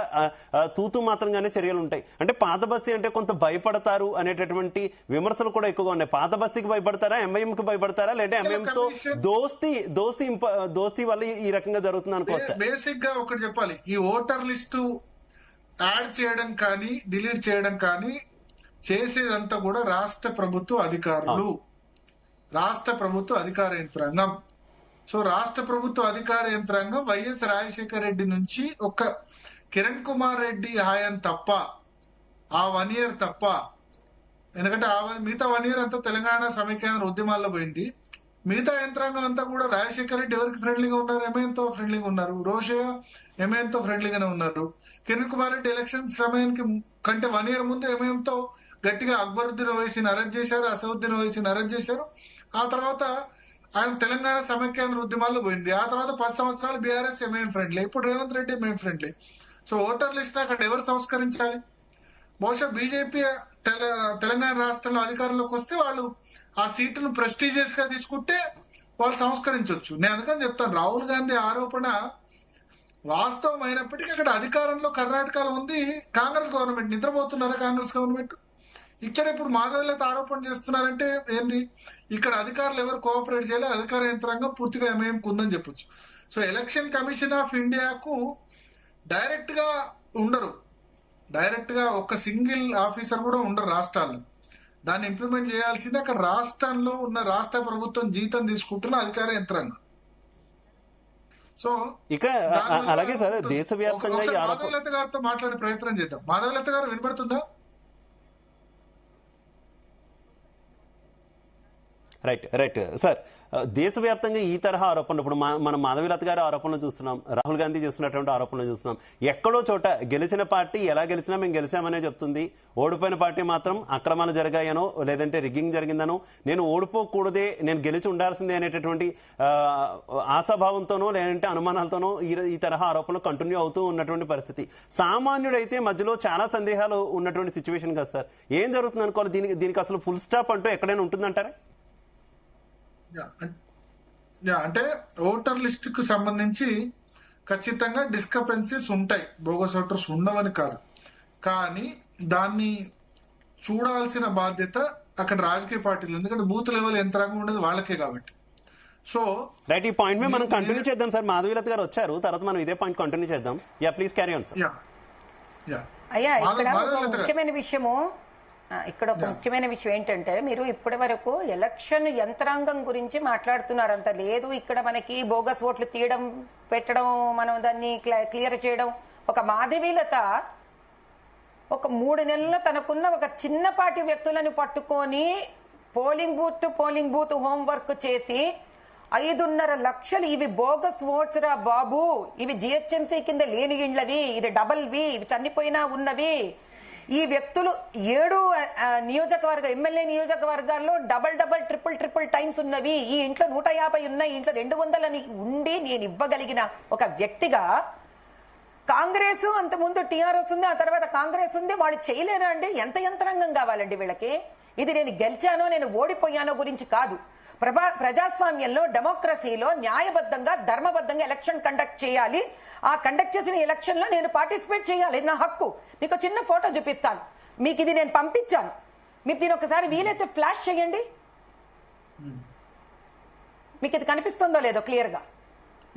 తూతూ మాత్రంగానే చర్యలు ఉంటాయి. అంటే పాత బస్తీ అంటే కొంత భయపడతారు అనేటటువంటి విమర్శలు కూడా ఎక్కువగా ఉన్నాయి. పాత బస్తీకి భయపడతారా, ఎంఐఎంకి భయపడతారా, లేదంటే ఎంఐఎంతో దోస్తీ వల్ల ఈ రకంగా జరుగుతుంది అనుకోవచ్చా? బేసిక్ గా ఒకటి చెప్పాలి, ఈ ఓటర్ లిస్టు యాడ్ చేయడం కానీ డిలీట్ చేయడం కానీ చేసేదంతా కూడా రాష్ట్ర ప్రభుత్వ అధికారులు, రాష్ట్ర ప్రభుత్వ అధికార యంత్రాంగం. సో రాష్ట్ర ప్రభుత్వ అధికార యంత్రాంగం వైఎస్ రాజశేఖర రెడ్డి నుంచి ఒక కిరణ్ కుమార్ రెడ్డి హాయం తప్ప, ఆ 1 ఇయర్ తప్ప, ఎందుకంటే మిగతా 1 ఇయర్ అంతా తెలంగాణ సమైక్యాంధ్ర ఉద్యమాల్లో పోయింది. మిగతా యంత్రాంగం అంతా కూడా రాజశేఖర రెడ్డి ఎవరికి ఫ్రెండ్లీగా ఉన్నారు, ఎంఐఎంతో ఫ్రెండ్లీగా ఉన్నారు. రోషయ్య ఎంఐఎంతో ఫ్రెండ్లీగానే ఉన్నారు. కిరణ్ కుమార్ రెడ్డి ఎలక్షన్ సమయానికి కంటే 1 ఇయర్ ముందు ఎంఐఎంతో గట్టిగా అక్బరుద్దీన్ ఓవైసీని అరెస్ట్ చేశారు, అసదుద్దీన్ ఓవైసీని అరెస్ట్ చేశారు. ఆ తర్వాత ఆయన తెలంగాణ సమైక్యాంధ్ర ఉద్యమాల్లో పోయింది. ఆ తర్వాత 10 సంవత్సరాలు బీఆర్ఎస్ ఎంఐఎం ఫ్రెండ్లీ, ఇప్పుడు Revanth Reddy MIM friendly. So voter list అక్కడ ఎవరు సంస్కరించాలి? బహుశా బీజేపీ తెలంగాణ రాష్ట్రంలో అధికారంలోకి వస్తే వాళ్ళు ఆ సీటును ప్రెస్టీజియస్ గా తీసుకుంటే వాళ్ళు సంస్కరించవచ్చు. నేను అందుకని చెప్తాను, రాహుల్ గాంధీ ఆరోపణ వాస్తవం అయినప్పటికీ అక్కడ అధికారంలో కర్ణాటకలో ఉంది కాంగ్రెస్ గవర్నమెంట్. నిద్రపోతున్నారా కాంగ్రెస్ గవర్నమెంట్? ఇక్కడ ఇప్పుడు మాధవీలత ఆరోపణ చేస్తున్నారంటే ఏంది, ఇక్కడ అధికారులు ఎవరు కోఆపరేట్ చేయాలి, అధికార యంత్రాంగం పూర్తిగా ఎంఐఎంకు ఉందని చెప్పొచ్చు. సో ఎలక్షన్ కమిషన్ ఆఫ్ ఇండియాకు డైరెక్ట్ గా ఉండరు, డైరెక్ట్ గా ఒక సింగిల్ ఆఫీసర్ కూడా ఉండరు రాష్ట్రాల్లో. దాన్ని ఇంప్లిమెంట్ చేయాల్సింది అక్కడ రాష్ట్రంలో ఉన్న రాష్ట్ర ప్రభుత్వం జీతం తీసుకుంటున్న అధికార యంత్రాంగం. సో ఇక అలాగే సార్ దేశవ్యాప్తంగా మాధవీలత గారితో మాట్లాడే ప్రయత్నం చేద్దాం. మాధవీలత గారు వినపడుతుందా? రైట్ సార్, దేశవ్యాప్తంగా ఈ తరహా ఆరోపణలు ఇప్పుడు మనం మాధవీలత గారి ఆరోపణలు చూస్తున్నాం, రాహుల్ గాంధీ చేస్తున్నటువంటి ఆరోపణలు చూస్తున్నాం. ఎక్కడో చోట గెలిచిన పార్టీ ఎలా గెలిచినా మేము గెలిచామనే చెప్తుంది, ఓడిపోయిన పార్టీ మాత్రం అక్రమాలు జరిగాయనో లేదంటే రిగ్గింగ్ జరిగిందనో, నేను ఓడిపోకూడదే నేను గెలిచి ఉండాల్సిందే అనేటటువంటి ఆశాభావంతోనో లేదంటే అనుమానాలతోనో ఈ తరహా ఆరోపణలు కంటిన్యూ అవుతూ ఉన్నటువంటి పరిస్థితి. సామాన్యుడైతే మధ్యలో చాలా సందేహాలు ఉన్నటువంటి సిచ్యువేషన్ కదా సార్, ఏం జరుగుతుంది అనుకోవాలి? దీనికి అసలు ఫుల్ స్టాప్ అంటూ ఎక్కడైనా ఉంటుందంటారా? అంటే ఓటర్ లిస్ట్ కు సంబంధించి ఖచ్చితంగా డిస్క్రిపెన్సీస్ ఉంటాయి, బోగస్ ఓటర్స్ ఉండవని కాదు. కానీ దాన్ని చూడాల్సిన బాధ్యత అక్కడ రాజకీయ పార్టీలు, ఎందుకంటే బూత్ లెవెల్ యంత్రాంగం ఉండేది వాళ్ళకే కాబట్టి. సో రైట్, ఈ పాయింట్ మనం కంటిన్యూ చేద్దాం సార్. మాధవీలత గారు వచ్చారు, తర్వాత మనం ఇదే పాయింట్ కంటిన్యూ చేద్దాం. Yeah please carry on sir. అయ్యా ఇక్కడ ఒక ముఖ్యమైన విషయము, ఏంటంటే మీరు ఇప్పటి వరకు ఎలక్షన్ యంత్రాంగం గురించి మాట్లాడుతున్నారు. అంత లేదు ఇక్కడ మనకి బోగస్ ఓట్లు తీయడం పెట్టడం, మనం దాన్ని క్లియర్ చేయడం. ఒక మాధవీలత ఒక 3 నెలల్లో తనకున్న ఒక చిన్నపాటి వ్యక్తులను పట్టుకొని polling booth to polling booth homework చేసి 5.5 లక్షలు ఇవి బోగస్ ఓట్స్ రా బాబు, ఇవి జిహెచ్ఎంసీ కింద లేని ఇండ్లవి, ఇది డబల్వి, ఇవి చనిపోయినా ఉన్నవి. ఈ వ్యక్తులు 7 నియోజకవర్గ ఎమ్మెల్యే నియోజకవర్గాల్లో డబల్ ట్రిపుల్ టైమ్స్ ఉన్నవి. ఈ ఇంట్లో 150 ఉన్నాయి, ఇంట్లో 200 అని ఉండి నేను ఇవ్వగలిగిన ఒక వ్యక్తిగా కాంగ్రెస్ అంత ముందు టీఆర్ఎస్ ఉంది, ఆ తర్వాత కాంగ్రెస్ ఉంది, వాళ్ళు చేయలేరా అండి? ఎంత యంత్రాంగం కావాలండి వీళ్ళకి? ఇది నేను గెలిచానో నేను ఓడిపోయానో గురించి కాదు. ప్రజాస్వామ్యంలో డెమోక్రసీలో న్యాయబద్ధంగా ధర్మబద్ధంగా ఎలక్షన్ కండక్ట్ చేయాలి. ఆ కండక్ట్ చేసిన ఎలక్షన్ లో నేను పార్టిసిపేట్ చేయాలి, నా హక్కు. మీకు చిన్న ఫోటో చూపిస్తాను, మీకు ఇది నేను పంపించాను, మీరు దీని ఒకసారి వీలైతే ఫ్లాష్ చేయండి. మీకు ఇది కనిపిస్తుందో లేదో క్లియర్ గా?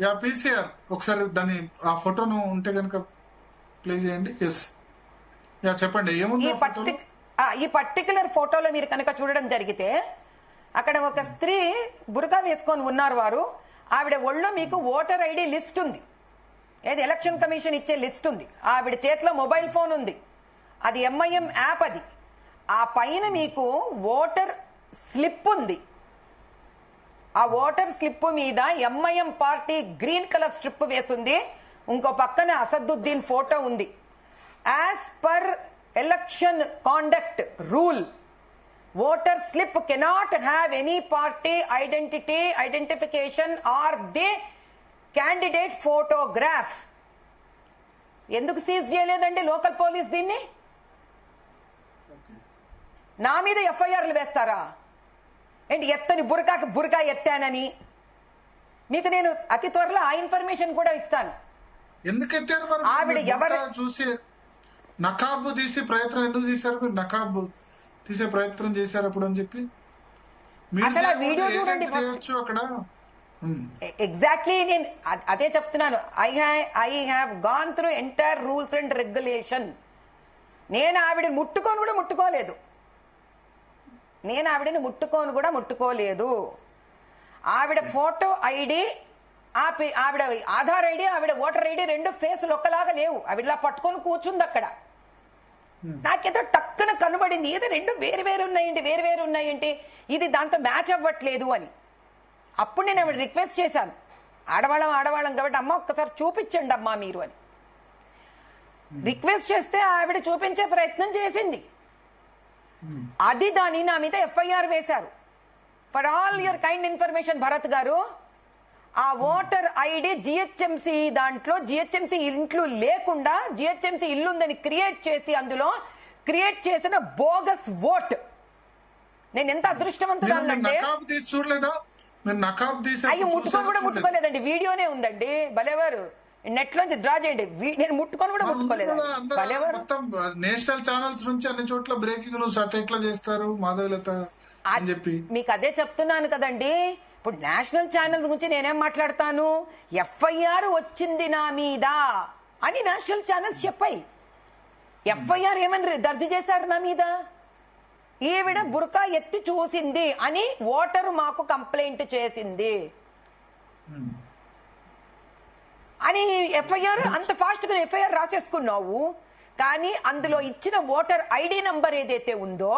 యా పీసీఆర్ ఒకసారి దాన్ని ఆ ఫోటోను ఉంటే కనుక ప్లే చేయండి. ఎస్ యా చెప్పండి ఏముంది ఈ పర్టికులర్ ఫోటోలో మీరు కనుక చూడడం జరిగితే అక్కడ ఒక స్త్రీ బురకా వేసుకొని ఉన్నారు. వారు ఆవిడ ఒళ్ళో మీకు ఓటర్ ఐడి లిస్ట్ ఉంది, ఏది ఎలక్షన్ కమిషన్ ఇచ్చే లిస్ట్ ఉంది. ఆవిడ చేతిలో మొబైల్ ఫోన్ ఉంది, అది ఎంఐఎం యాప్. అది ఆ పైన మీకు ఓటర్ స్లిప్ ఉంది. ఆ ఓటర్ స్లిప్ మీద MIM party green colour strip వేసింది. ఇంకో పక్కన అసదుద్దీన్ ఫోటో ఉంది. As per election conduct rule, voter slip cannot have any party identification or the candidate photograph. ఎందుకు సీజ్ చేయలేదండి లోకల్ పోలీస్ దీన్ని? నా మీద ఎఫ్ఐఆర్లు వేస్తారా ఏంటి? ఎత్తని బురకా ఎత్తానని మీకు నేను అతి త్వరలో ఆ ఇన్ఫర్మేషన్ కూడా ఇస్తాను. ఎందుకు ఎత్తారు మరి? ఆవిడ ఎవరు చూసి నకాబు తీసి ప్రయత్నం ఎందుకు చేశారు? మీరు నకాబు తీసే ప్రయత్నం చేశారు అప్పుడు అని చెప్పి అసలు ఆ వీడియో చూడండి అక్కడ. ఎగ్జాక్ట్లీ నేను అదే చెప్తున్నాను. I have gone through entire rules and regulation. నేను ఆవిడని ముట్టుకోలేదు. ఆవిడ ఫోటో ఐడి, ఆవిడ ఆధార్ ఐడి, ఆవిడ ఓటర్ ఐడి రెండు ఫేసులు ఒక్కలాగా లేవు. ఆవిడలా పట్టుకొని కూర్చుంది అక్కడ. నాకేదో టక్కున కనబడింది, ఏదో రెండు వేరు ఉన్నాయండి, ఇది దాంతో మ్యాచ్ అవ్వట్లేదు అని. అప్పుడు నేను ఆవిడ రిక్వెస్ట్ చేశాను, ఆడవాళ్ళం కాబట్టి అమ్మ ఒక్కసారి చూపించండి అమ్మా మీరు అని రిక్వెస్ట్ చేస్తే ఆవిడ చూపించే ప్రయత్నం చేసింది. అది దాని నా మీద ఎఫ్ఐఆర్ వేశారు. For all your kind information Bharat గారు, ఆ ఓటర్ ఐడి జిహెచ్ఎంసీ దాంట్లో జిహెచ్ఎంసీ ఇంట్లో లేకుండా జిహెచ్ఎంసీ ఇల్లు ఉందని క్రియేట్ చేసి అందులో క్రియేట్ చేసిన బోగస్ ఓట్. నేను ఎంత అదృష్టవంతురాలంటే అయ్యి ముట్టుకోలేదండి, వీడియోనే ఉందండి. భలేవారు నెట్ లోంచి డ్రా చేయండి, నేను ముట్టుకోలేదండి. భలేవారు నేషనల్ ఛానల్స్ నుంచి అన్ని చోట్ల బ్రేకింగ్ న్యూస్ అట్లా ఎట్లా చేస్తారు మాధవలత అని చెప్పి మీకు అదే చెప్తున్నాను కదండి. ఇప్పుడు నేషనల్ ఛానల్స్ గురించి నేనేం మాట్లాడతాను? ఎఫ్ఐఆర్ వచ్చింది నా మీద అని నేషనల్ ఛానల్స్ చెప్పాయి. ఎఫ్ఐఆర్ ఏమని దర్జీ చేశారు నా మీద? ఈవిడ బురకా ఎత్తి చూసింది అని ఓటరు మాకు కంప్లైంట్ చేసింది అని ఎఫ్ఐఆర్. అంత ఫాస్ట్ గా ఎఫ్ఐఆర్ రాసేసుకున్నావు, కానీ అందులో ఇచ్చిన ఓటర్ ఐడి నంబర్ ఏదైతే ఉందో,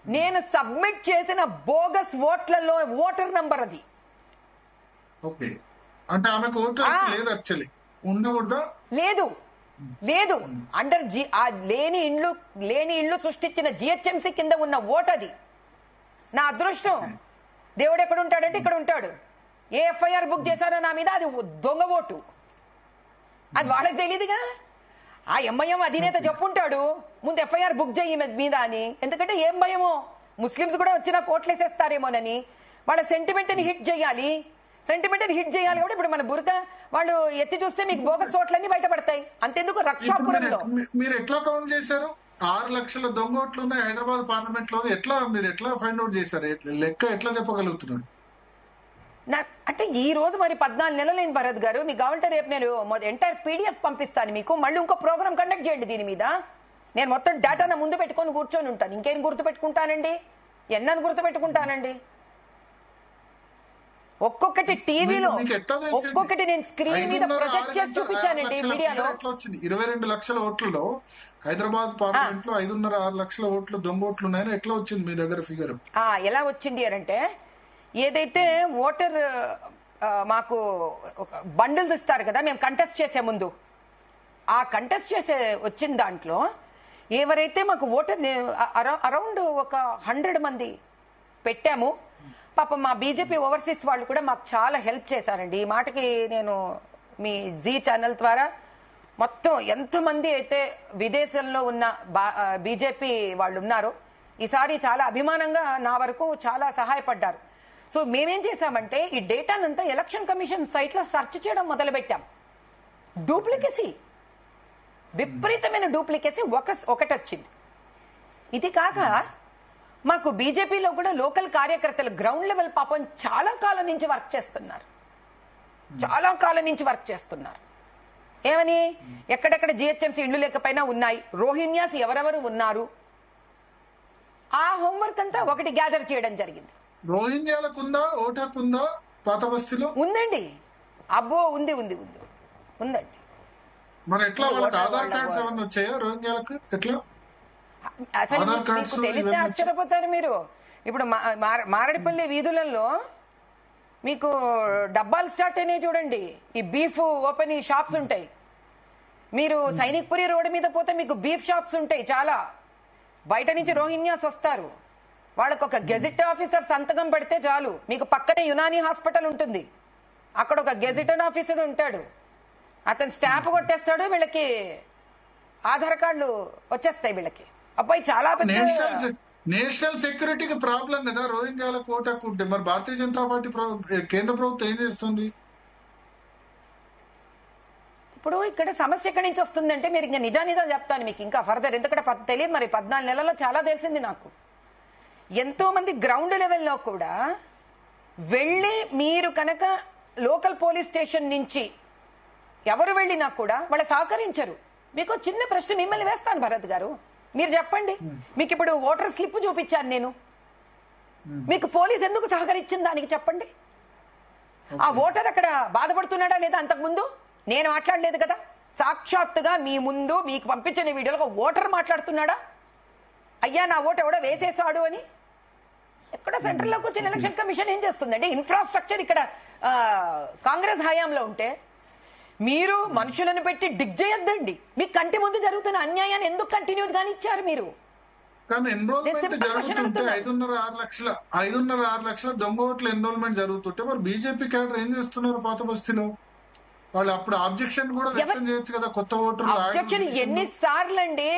నేను సబ్మిట్ చేసిన బోగస్ ఓట్లలో ఓటర్ నంబర్ అది. ఓకే, అంటే ఆమెకు ఓటర్ లేదు, యాక్చువల్లీ ఉండకూడదా? లేదు అండర్ లేని ఇళ్ళు సృష్టించిన జిహెచ్ఎంసీ కింద ఉన్న ఓట్ అది. నా అదృష్టం, దేవుడు ఎక్కడ ఉంటాడంటే ఇక్కడ ఉంటాడు. ఏ ఎఫ్ఐఆర్ బుక్ చేశారో నా మీద, అది దొంగ ఓటు. అది వాళ్ళకి తెలియదుగా. ఆ ఎంఐఎం అధినేత చెప్పుంటాడు ముందు ఎఫ్ఐఆర్ బుక్ చేయి మీద అని. ఎందుకంటే ఏం భయమో, ముస్లింస్ కూడా వచ్చినా కోట్లేసేస్తారేమోనని. వాళ్ళ సెంటిమెంట్ ని హిట్ చేయాలి కాబట్టి ఇప్పుడు మన బురకా వాళ్ళు ఎత్తి చూస్తే మీకు బోగస్ ఓట్లన్నీ బయటపడతాయి. అంతెందుకు రక్షాపురంలో మీరు ఎట్లా కౌంట్ చేశారు? 6 లక్షల దొంగ ఓట్లు ఉన్నాయి హైదరాబాద్ పార్లమెంట్ లో. మీరు ఎట్లా ఫైండ్ అవుట్ చేశారు? లెక్క ఎట్లా చెప్పగలుగుతున్నారు? అంటే ఈ రోజు మరి 14 నెలలైంది భరత్ గారు. మీకు కావాలంటే రేపు నేను ఎంటైర్ పీడిఎఫ్ పంపిస్తాను మీకు. మళ్ళీ ఇంకో ప్రోగ్రామ్ కండక్ట్ చేయండి దీని మీద. నేను మొత్తం డేటా నా ముందు పెట్టుకొని కూర్చొని ఉంటాను. ఇంకేం గుర్తు పెట్టుకుంటానండి? ఎన్నని గుర్తు పెట్టుకుంటానండి? ఒక్కొక్కటి టీవీలో మీకు ఎట్లా తెలిసింది? ఒక్కొక్కటి నేను స్క్రీన్ మీద 5.5 ప్రొజెక్ట్ చేసి 6 చూపించానండి లక్షల మీడియాలో. ఫిగర్ ఎట్లా వచ్చింది? 22 లక్షల ఓట్లలో హైదరాబాద్ పార్లమెంట్ లో 5.5-6 లక్షల ఓట్లు దొంగ ఓట్లు ఉన్నాయని ఎట్లా వచ్చింది మీ దగ్గర ఫిగర్? ఎలా వచ్చింది అని అంటే, ఏదైతే ఓటర్ మాకు ఒక బండిల్స్ ఇస్తారు కదా మేము కంటెస్ట్ చేసే ముందు, ఆ కంటెస్ట్ చేసే వచ్చిన దాంట్లో ఎవరైతే మాకు ఓటర్ అరౌండ్ ఒక 100 మంది పెట్టాము. పాపం మా బీజేపీ ఓవర్సీస్ వాళ్ళు కూడా మాకు చాలా హెల్ప్ చేశారండి. ఈ మాటకి నేను మీ జీ ఛానల్ ద్వారా మొత్తం ఎంతమంది అయితే విదేశంలో ఉన్న బీజేపీ వాళ్ళు ఉన్నారో ఈసారి చాలా అభిమానంగా నా వరకు చాలా సహాయపడ్డారు. సో మేమేం చేశామంటే ఈ డేటానంతా ఎలక్షన్ కమిషన్ సైట్ లో సెర్చ్ చేయడం మొదలు పెట్టాం. డూప్లికేసీ, విపరీతమైన డూప్లికేసీ ఒకటి వచ్చింది. ఇది కాక మాకు బీజేపీలో కూడా లోకల్ కార్యకర్తలు గ్రౌండ్ లెవెల్ పాపం చాలా కాలం నుంచి వర్క్ చేస్తున్నారు. ఏమని, ఎక్కడెక్కడ జిహెచ్ఎంసీ ఇళ్లు లేకపోయినా ఉన్నాయి, రోహింగ్యాస్ ఎవరెవరు ఉన్నారు, ఆ హోంవర్క్ అంతా ఒకటి గ్యాదర్ చేయడం జరిగింది. రోహింగ్యాలకు ఉందా ఓటు హక్కు ఉందా పాత బస్తీలో? ఉందండి, అబ్బో ఉంది ఉందండి. మరి ఎట్లా వాళ్ళకి ఆధార్ కార్డ్స్ ఏమన్నా వచ్చాయా రోహింగ్యాలకు? ఎట్లా అసలు మీకు తెలిస్తే ఆశ్చర్యపోతారు మీరు. ఇప్పుడు మారడిపల్లి వీధులలో మీకు డబ్బాలు స్టార్ట్ అయినాయి చూడండి, ఈ బీఫ్ ఓపెన్ షాప్స్ ఉంటాయి. మీరు సైనిక్పురి రోడ్డు మీద పోతే మీకు బీఫ్ షాప్స్ ఉంటాయి చాలా. బయట నుంచి రోహింగ్యాస్ వస్తారు, వాళ్ళకు ఒక గెజిట్ ఆఫీసర్ సంతకం పెడితే చాలు, మీకు పక్కనే యునానీ హాస్పిటల్ ఉంటుంది, అక్కడ ఒక గెజిటెడ్ ఆఫీసర్ ఉంటాడు, అతను స్టాంప్ కొట్టేస్తాడు, వీళ్ళకి ఆధార్ కార్డులు వచ్చేస్తాయి వీళ్ళకి. అబ్బాయి చాలా పెద్ద నేషనల్ సెక్యూరిటీకి ప్రాబ్లం కదా రోహింగ్యాలకు ఓటు హక్కు ఉంటే. మరి భారతీయ జనతా పార్టీ కేంద్ర ప్రభుత్వం ఏం చేస్తుంది? ఇప్పుడు ఇక్కడ సమస్య ఎక్కడి నుంచి వస్తుందంటే, మీరు ఇంకా నిజాలు చెప్తాను మీకు ఇంకా ఫర్దర్, ఎందుకంటే తెలియదు మరి 14 నెలల్లో చాలా తెలిసింది నాకు. ఎంతో మంది గ్రౌండ్ లెవెల్లో కూడా వెళ్ళి మీరు కనుక లోకల్ పోలీస్ స్టేషన్ నుంచి ఎవరు వెళ్ళినా కూడా వాళ్ళు సహకరించరు. మీకు చిన్న ప్రశ్న మిమ్మల్ని వేస్తాను భరత్ గారు, మీరు చెప్పండి. మీకు ఇప్పుడు ఓటర్ స్లిప్ చూపించాను నేను, మీకు పోలీస్ ఎందుకు సహకరించింది దానికి చెప్పండి. ఆ ఓటర్ అక్కడ బాధపడుతున్నాడా లేదా? అంతకుముందు నేను మాట్లాడలేదు కదా, సాక్షాత్తుగా మీ ముందు మీకు పంపించిన వీడియోలో ఓటర్ మాట్లాడుతున్నాడా, అయ్యా నా ఓటు ఎవడో వేసేసాడు అని. ఎక్కడ సెంట్రల్ లోకి వచ్చిన ఎలక్షన్ కమిషన్ ఏం చేస్తుందండి? ఇన్ఫ్రాస్ట్రక్చర్ ఇక్కడ కాంగ్రెస్ హయాంలో ఉంటే మీరు మనుషులను పెట్టి డిగ్ చేయొద్దండి. మీ కంటి ముందు జరుగుతున్న అన్యాయాన్ని ఎందుకు కంటిన్యూస్ గానీ ఇచ్చారు మీరు? కానీ ఎన్రోల్మెంట్ జరుగుతుంటే 5.5-6 లక్షల దొంగ ఓట్ల ఎన్రోల్మెంట్ జరుగుతుంటే మరి బీజేపీ క్యాడర్ ఏం చేస్తున్నారు పాత బస్తీలో? వాళ్ళు అప్పుడు ఆబ్జెక్షన్ కూడా వ్యక్తం చేయొచ్చు కదా, కొత్త ఓటర్లు. ఆబ్జెక్షన్ ఎన్నిసార్లు అండి?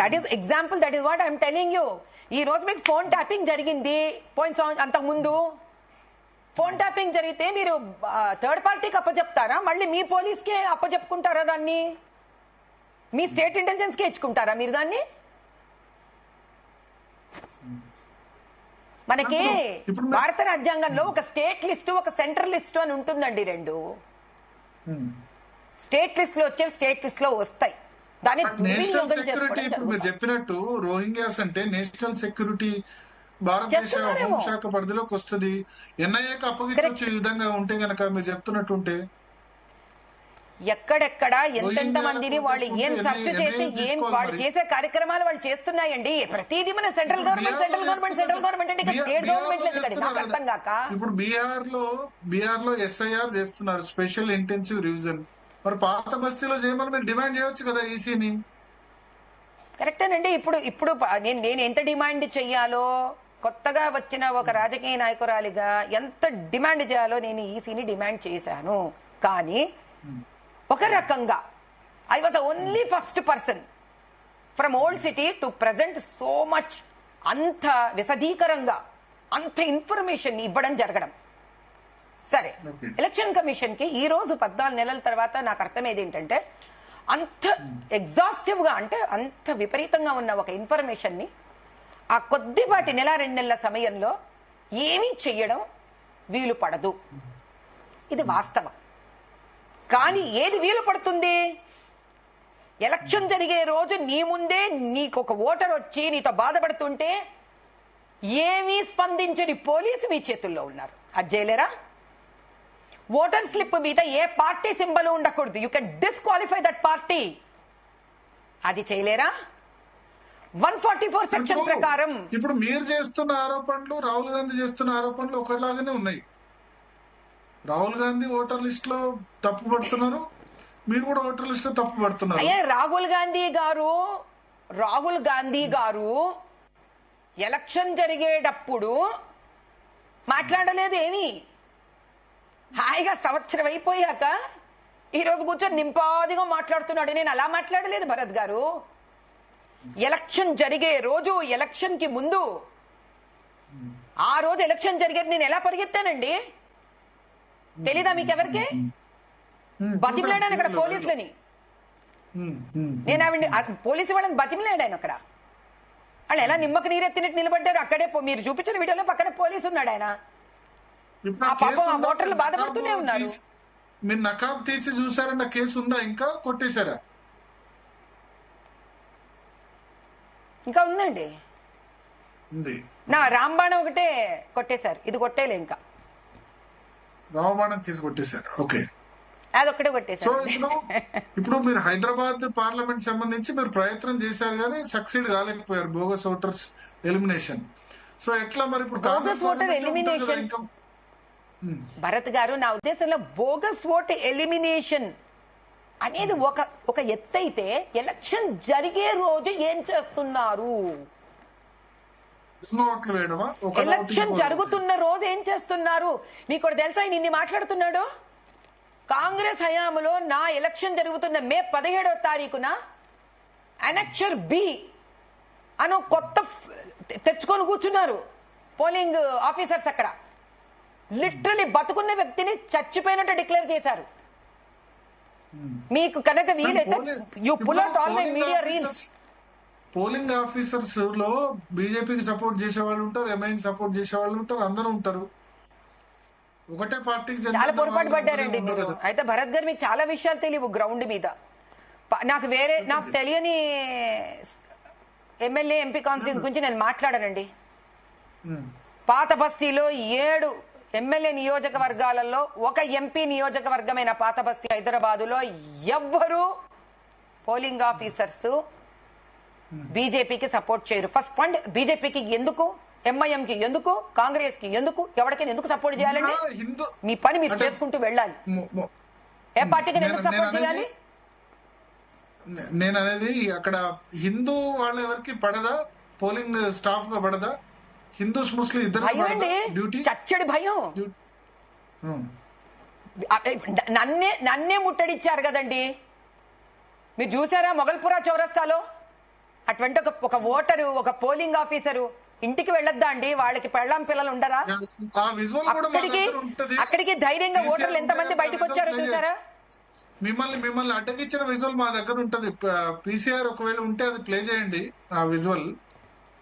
That is example, that is what I'm telling you. ఈ రోజు మీకు ఫోన్ ట్యాపింగ్ జరిగింది, అంతకు ముందు ఫోన్ ట్యాపింగ్ జరిగితే మీరు థర్డ్ పార్టీకి అప్పచెప్తారా? మళ్ళీ మీ పోలీస్కే అప్పచెప్పుకుంటారా? దాన్ని మీ స్టేట్ ఇంటెలిజెన్స్ కే ఇచ్చుకుంటారా మీరు దాన్ని? మనకి భారత రాజ్యాంగంలో ఒక స్టేట్ లిస్టు, ఒక సెంట్రల్ లిస్టు అని ఉంటుందండి. రెండు స్టేట్ లిస్ట్ లో వచ్చేవి స్టేట్ లిస్ట్ లో వస్తాయి. దాన్ని నేషనల్ సెక్యూరిటీ ఇప్పుడు మీరు చెప్పినట్టు రోహింగ్యాస్ అంటే నేషనల్ సెక్యూరిటీ భారతదేశ హోంశాఖ పరిధిలోకి వస్తుంది. ఎన్ఐఏకి అప్పగించవచ్చు ఈ విధంగా ఉంటే గనక మీరు చెప్తున్నట్టుంటే. ఎక్కడెక్కడ ఎంతెంత మందిని వాళ్ళు ఏం సర్చ్ చేసి ఏం వాళ్ళు చేసే కార్యక్రమాలు వాళ్ళు చేస్తున్నాయండి. ప్రతిదీ మన సెంట్రల్ గవర్నమెంట్ అంటే స్టేట్ గవర్నమెంట్ లేదు కదా, నాకు అర్థం కాక. ఇప్పుడు బీహార్ లో ఎస్ఐఆర్ చేస్తున్నారు, స్పెషల్ ఇంటెన్సివ్ రివిజన్. మరి పాత బస్తీలో చేయమని మీరు డిమాండ్ చేయొచ్చు కదా ఈసీని. కరెక్టేనండి. ఇప్పుడు నేను ఎంత డిమాండ్ చెయ్యాలో, కొత్తగా వచ్చిన ఒక రాజకీయ నాయకురాలిగా ఎంత డిమాండ్ చేయాలో నేను ఈసీని డిమాండ్ చేశాను. కానీ ఒక రకంగా I was only first person from old city to present so much, అంత విశదీకరంగా అంత ఇన్ఫర్మేషన్ ఇవ్వడం జరగడం. సరే, ఎలక్షన్ కమిషన్ కి ఈ రోజు 14 నెలల తర్వాత నాకు అర్థమయ్యేది ఏంటంటే, అంత ఎగ్జాస్టివ్ గా అంటే అంత విపరీతంగా ఉన్న ఒక ఇన్ఫర్మేషన్ ని ఆ కొద్దిపాటి 1-2 నెలల సమయంలో ఏమీ చెయ్యడం వీలు పడదు. ఇది వాస్తవం. కానీ ఏది వీలు పడుతుంది? ఎలక్షన్ జరిగే రోజు నీ ముందే నీకు ఒక ఓటర్ వచ్చి నీతో బాధపడుతుంటే ఏమీ స్పందించని పోలీసు మీ చేతుల్లో ఉన్నారు. అది చేయలేరా? ఓటర్ స్లిప్ మీద ఏ పార్టీ సింబల్ ఉండకూడదు, you can disqualify that party. అది చేయలేరా? 144 సెక్షన్ ప్రకారం. ఇప్పుడు మీరు చేస్తున్న ఆరోపణలు, రాహుల్ గాంధీ చేస్తున్న ఆరోపణలు ఒకలాగానే ఉన్నాయి. రాహుల్ గాంధీ ఓటర్ లిస్ట్ లో తప్పు పడుతున్నారు, మీరు కూడా ఓటర్ లిస్ట్ లో తప్పు పడుతున్నారు. అయ్యా రాహుల్ గాంధీ గారు ఎలక్షన్ జరిగేటప్పుడు మాట్లాడలేదు ఏమి. హాయిగా సంవత్సరం అయిపోయాక ఈరోజు కూర్చొని నింపాదిగా మాట్లాడుతున్నాడు. నేను అలా మాట్లాడలేదు భరత్ గారు. ఎలక్షన్ జరిగే రోజు, ఎలక్షన్ కి ముందు, ఆ రోజు ఎలక్షన్ జరిగేది నేను ఎలా పరిగెత్తానండి? తెలీదా మీకెవరికి? బతిమలాడాను అక్కడ పోలీసులని. నేను ఆవిడ పోలీసు వాళ్ళని బతిమలాడాను అక్కడ. వాళ్ళు ఎలా నిమ్మకు నీరెత్తినట్టు నిలబడ్డారు అక్కడే. మీరు చూపించిన వీడియోలో పక్కన పోలీసు ఉన్నాడు. ఆయన ఆ పాపం ఆ ఓటర్లు బాధపడుతూనే ఉన్నారు. మీరు నకాబ్ తీసి చూసారన్న కేసు ఉందా? ఇంకా కొట్టేశారా? ఇంకా ఉందండి. నా రాంబాణం ఒకటే కొట్టేశారు, ఇది కొట్టేలే. ఇంకా రామబాణం కేసు కొట్టేశారు. ఓకే, అదొక్కటే సో కొట్టేశారు. ఇప్పుడు మీరు హైదరాబాద్ పార్లమెంట్ సంబంధించి మీరు ప్రయత్నం చేశారు కానీ సక్సీడ్ కాలేకపోయారు. Bogus voters elimination. సో ఎట్లా మరి ఇప్పుడు బోగస్ ఓటర్ ఎలిమినేషన్ భరత్ గారు, నా ఉద్దేశంలో బోగస్ ఓట్ ఎలిమినేషన్ అనేది ఒక ఎత్తైతే, ఎలక్షన్ జరిగే రోజు ఏం చేస్తున్నారు? ఎలక్షన్ జరుగుతున్న రోజు ఏం చేస్తున్నారు? మీకు తెలుసా? ఆయన ఇన్ని మాట్లాడుతున్నాడు. కాంగ్రెస్ హయాంలో నా ఎలక్షన్ జరుగుతున్న మే 17వ తారీఖున అనక్షర్ బి అని కొత్త తెచ్చుకొని కూర్చున్నారు పోలింగ్ ఆఫీసర్స్. అక్కడ లిటరలీ బతుకున్న వ్యక్తిని చచ్చిపోయినట్టు డిక్లేర్ చేశారు. మీకు కనుక వీలైతే you pull out all my media reels. Polling officers లో బీజేపీకి సపోర్ట్ చేసే వాళ్ళు ఉంటారు, ఎంఐకి సపోర్ట్ చేసే వాళ్ళు ఉంటారు, అందరూ ఉంటారు. ఒకటే పార్టీకి చాలా పొరపాటు పడ్డారండి మీరు. అయితే భరత్ గారు మీకు చాలా విషయాలు తెలియవు గ్రౌండ్ మీద. నాకు తెలియని ఎమ్మెల్యే ఎంపీ కాన్స్టిట్యూన్స్ గురించి నేను మాట్లాడానండి. పాత బస్తీలో 7 ఎమ్మెల్యే నియోజకవర్గాలలో ఒక ఎంపీ నియోజకవర్గమైన పాత బస్తీ హైదరాబాదులో ఎవ్వరూ పోలింగ్ ఆఫీసర్స్ బీజేపీకి సపోర్ట్ చేయరు. ఫస్ట్ పాయింట్, బీజేపీకి ఎందుకు, ఎంఐఎంకి ఎందుకు, కాంగ్రెస్ కి ఎందుకు, ఎవరికైనా ఎందుకు సపోర్ట్ చేయాలండి? మీ పని మీరు చేసుకుంటూ వెళ్ళాలి. ఏ పార్టీకి ఎందుకు సపోర్ట్ చేయాలి? నేను అనేది అక్కడ హిందూ వాళ్ళ ఎవరికి పడదా? పోలింగ్ స్టాఫ్ గా పడదా? హిందూస్ ముస్లిం ఇద్దరు డ్యూటీ చచ్చడి భయం. నన్నే ముట్టడిచ్చారు కదండి. మీరు చూసారా మొగల్పురా చౌరస్తాలో? అటువంటి ఒక ఓటరు, ఒక పోలింగ్ ఆఫీసరు ఇంటికి వెళ్ళొద్దా అండి? వాళ్ళకి పెళ్ళాం పిల్లలు ఉండరా? అక్కడికి ధైర్యంగా ఓటర్లు ఎంతమంది బయటకు వచ్చారో చూసారా? మిమ్మల్ని అడ్డగించిన విజువల్ మా దగ్గర ఉంటది. పీసీఆర్ ఒకవేళ ఉంటే అది ప్లే చేయండి. ఆ విజువల్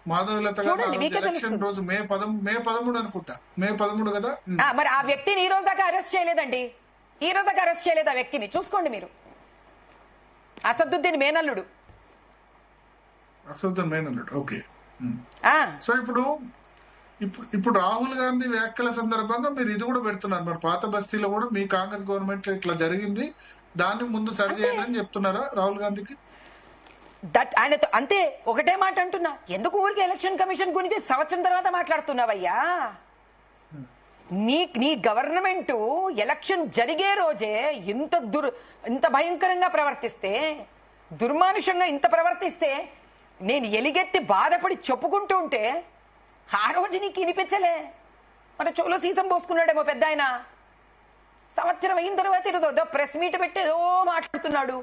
మాధవలత గారు ఎలక్షన్ రోజు మే 13 అనుకుంటా, మే 13 కదా. మరి ఆ వ్యక్తిని ఈ రోజు దాకా అరెస్ట్ చేయలేదండి. ఈ రోజు దాకా అరెస్ట్ చేయలేదు ఆ వ్యక్తిని. చూసుకోండి మీరు. అసదుద్దీన్ మేనల్లుడు. ఓకే. సో ఇప్పుడు రాహుల్ గాంధీ వ్యాఖ్యల సందర్భంగా మీరు ఇది కూడా పెడుతున్నారు. మరి పాత బస్తీలో కూడా మీ కాంగ్రెస్ గవర్నమెంట్ ఇట్లా జరిగింది, దాన్ని ముందు సరి చేయండి అని చెప్తున్నారా రాహుల్ గాంధీకి? ఆయనతో అంతే ఒకటే మాట అంటున్నా. ఎందుకు ఊరికి ఎలక్షన్ కమిషన్ గురించి సంవత్సరం తర్వాత మాట్లాడుతున్నావయ్యా? నీ గవర్నమెంట్ ఎలక్షన్ జరిగే రోజే ఇంత భయంకరంగా ప్రవర్తిస్తే, దుర్మానుషంగా ఇంత ప్రవర్తిస్తే, నేను ఎలిగెత్తి బాధపడి చెప్పుకుంటూ ఉంటే ఆ రోజు నీకు వినిపించలే. మన చెవులో సీసం పోసుకున్నాడేమో పెద్ద ఆయన. సంవత్సరం అయిన తర్వాత ఈరోజు ప్రెస్ మీట్ పెట్టి ఏదో మాట్లాడుతున్నాడు.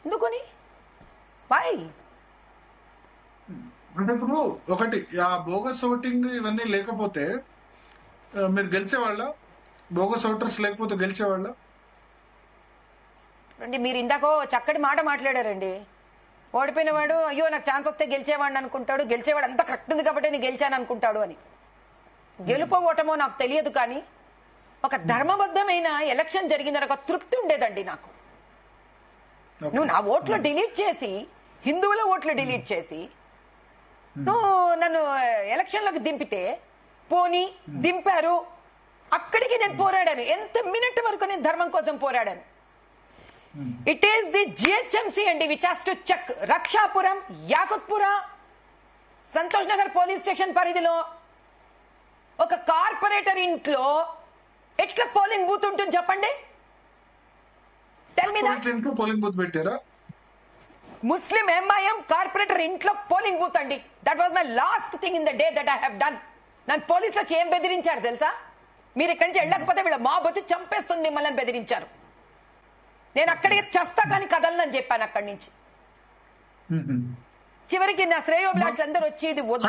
ఎందుకని? బాయ్. అంటే ఇప్పుడు ఒకటి, ఆ బోగస్ ఓటింగ్ ఇవన్నీ లేకపోతే మీరు గెలిచేవాళ్ళ? బోగస్ ఓటర్స్ లేకపోతే గెలిచేవాళ్ళ? మీరు ఇందాకో చక్కటి మాట మాట్లాడారండి. ఓడిపోయిన వాడు అయ్యో నాకు ఛాన్స్ వస్తే గెలిచేవాడిని అనుకుంటాడు, గెలిచేవాడు అంతా కరెక్ట్ ఉంది కాబట్టి నేను గెలిచాను అనుకుంటాడు అని. గెలుపో ఓటమో నాకు తెలియదు, కానీ ఒక ధర్మబద్ధమైన ఎలక్షన్ జరిగిందని ఒక తృప్తి ఉండేదండి నాకు. నువ్వు నా ఓట్లు డిలీట్ చేసి, హిందువుల ఓట్లు డిలీట్ చేసి నువ్వు నన్ను ఎలక్షన్లకు దింపితే, పోనీ దింపారు, అక్కడికి నేను పోరాడాను. ఎంత మినిట్ వరకు నేను ధర్మం కోసం పోరాడాను. ఇట్ ఈస్ ది జిహెచ్ఎంసీ అండి which has to check. Rakshapuram, Yakutpura, Santosh Nagar police station పరిధిలో ఒక కార్పొరేటర్ ఇంట్లో ఎట్లా పోలింగ్ బూత్ ఉంటుంది చెప్పండి. ఇంట్లో పోలింగ్ బూత్ పెట్టారా? ముస్లిం ఎంఐఎం కార్పొరేటర్ ఇంట్లో పోలింగ్ బూత్ అండి. That was my last thing in the day that I have done. నన్ను పోలీసులు వచ్చి ఏం బెదిరించారు తెలుసా? మీరు ఇక్కడి నుంచి వెళ్ళకపోతే వీళ్ళ మాబ్ వచ్చి చంపేస్తుంది మిమ్మల్ని బెదిరించారు. నేను అక్కడికి చస్తా కానీ కదలనని చెప్పాను అక్కడి నుంచి. చివరికి నా శ్రేయోభిలాషులు అందరూ వచ్చి ఇది వద్దు.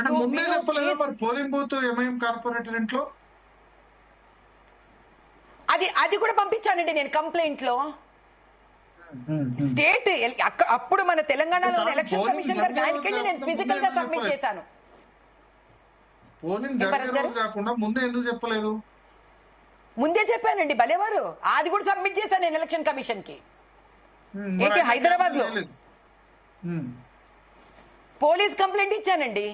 పోలింగ్ బూత్ ఎంఐఎం కార్పొరేటర్ ఇంట్లో అది కూడా పంపించానండి నేను కంప్లైంట్ లో. స్టేట్ అప్పుడు మన తెలంగాణలో ఎలక్షన్ కమిషన్ గారికి ఆయనకి నేను ఫిజికల్ గా సబ్మిట్ చేశాను. పోలింగ్ జరిగే రోజు కాకుండా ముందే ఎందుకు చెప్పలేదు? ముందే చెప్పానండి భలేవారు. అది కూడా సబ్మిట్ చేశాను నేను ఎలక్షన్ కమిషన్ కి. ఏంటి హైదరాబాద్ లో పోలీస్ కంప్లైంట్ ఇచ్చానండి.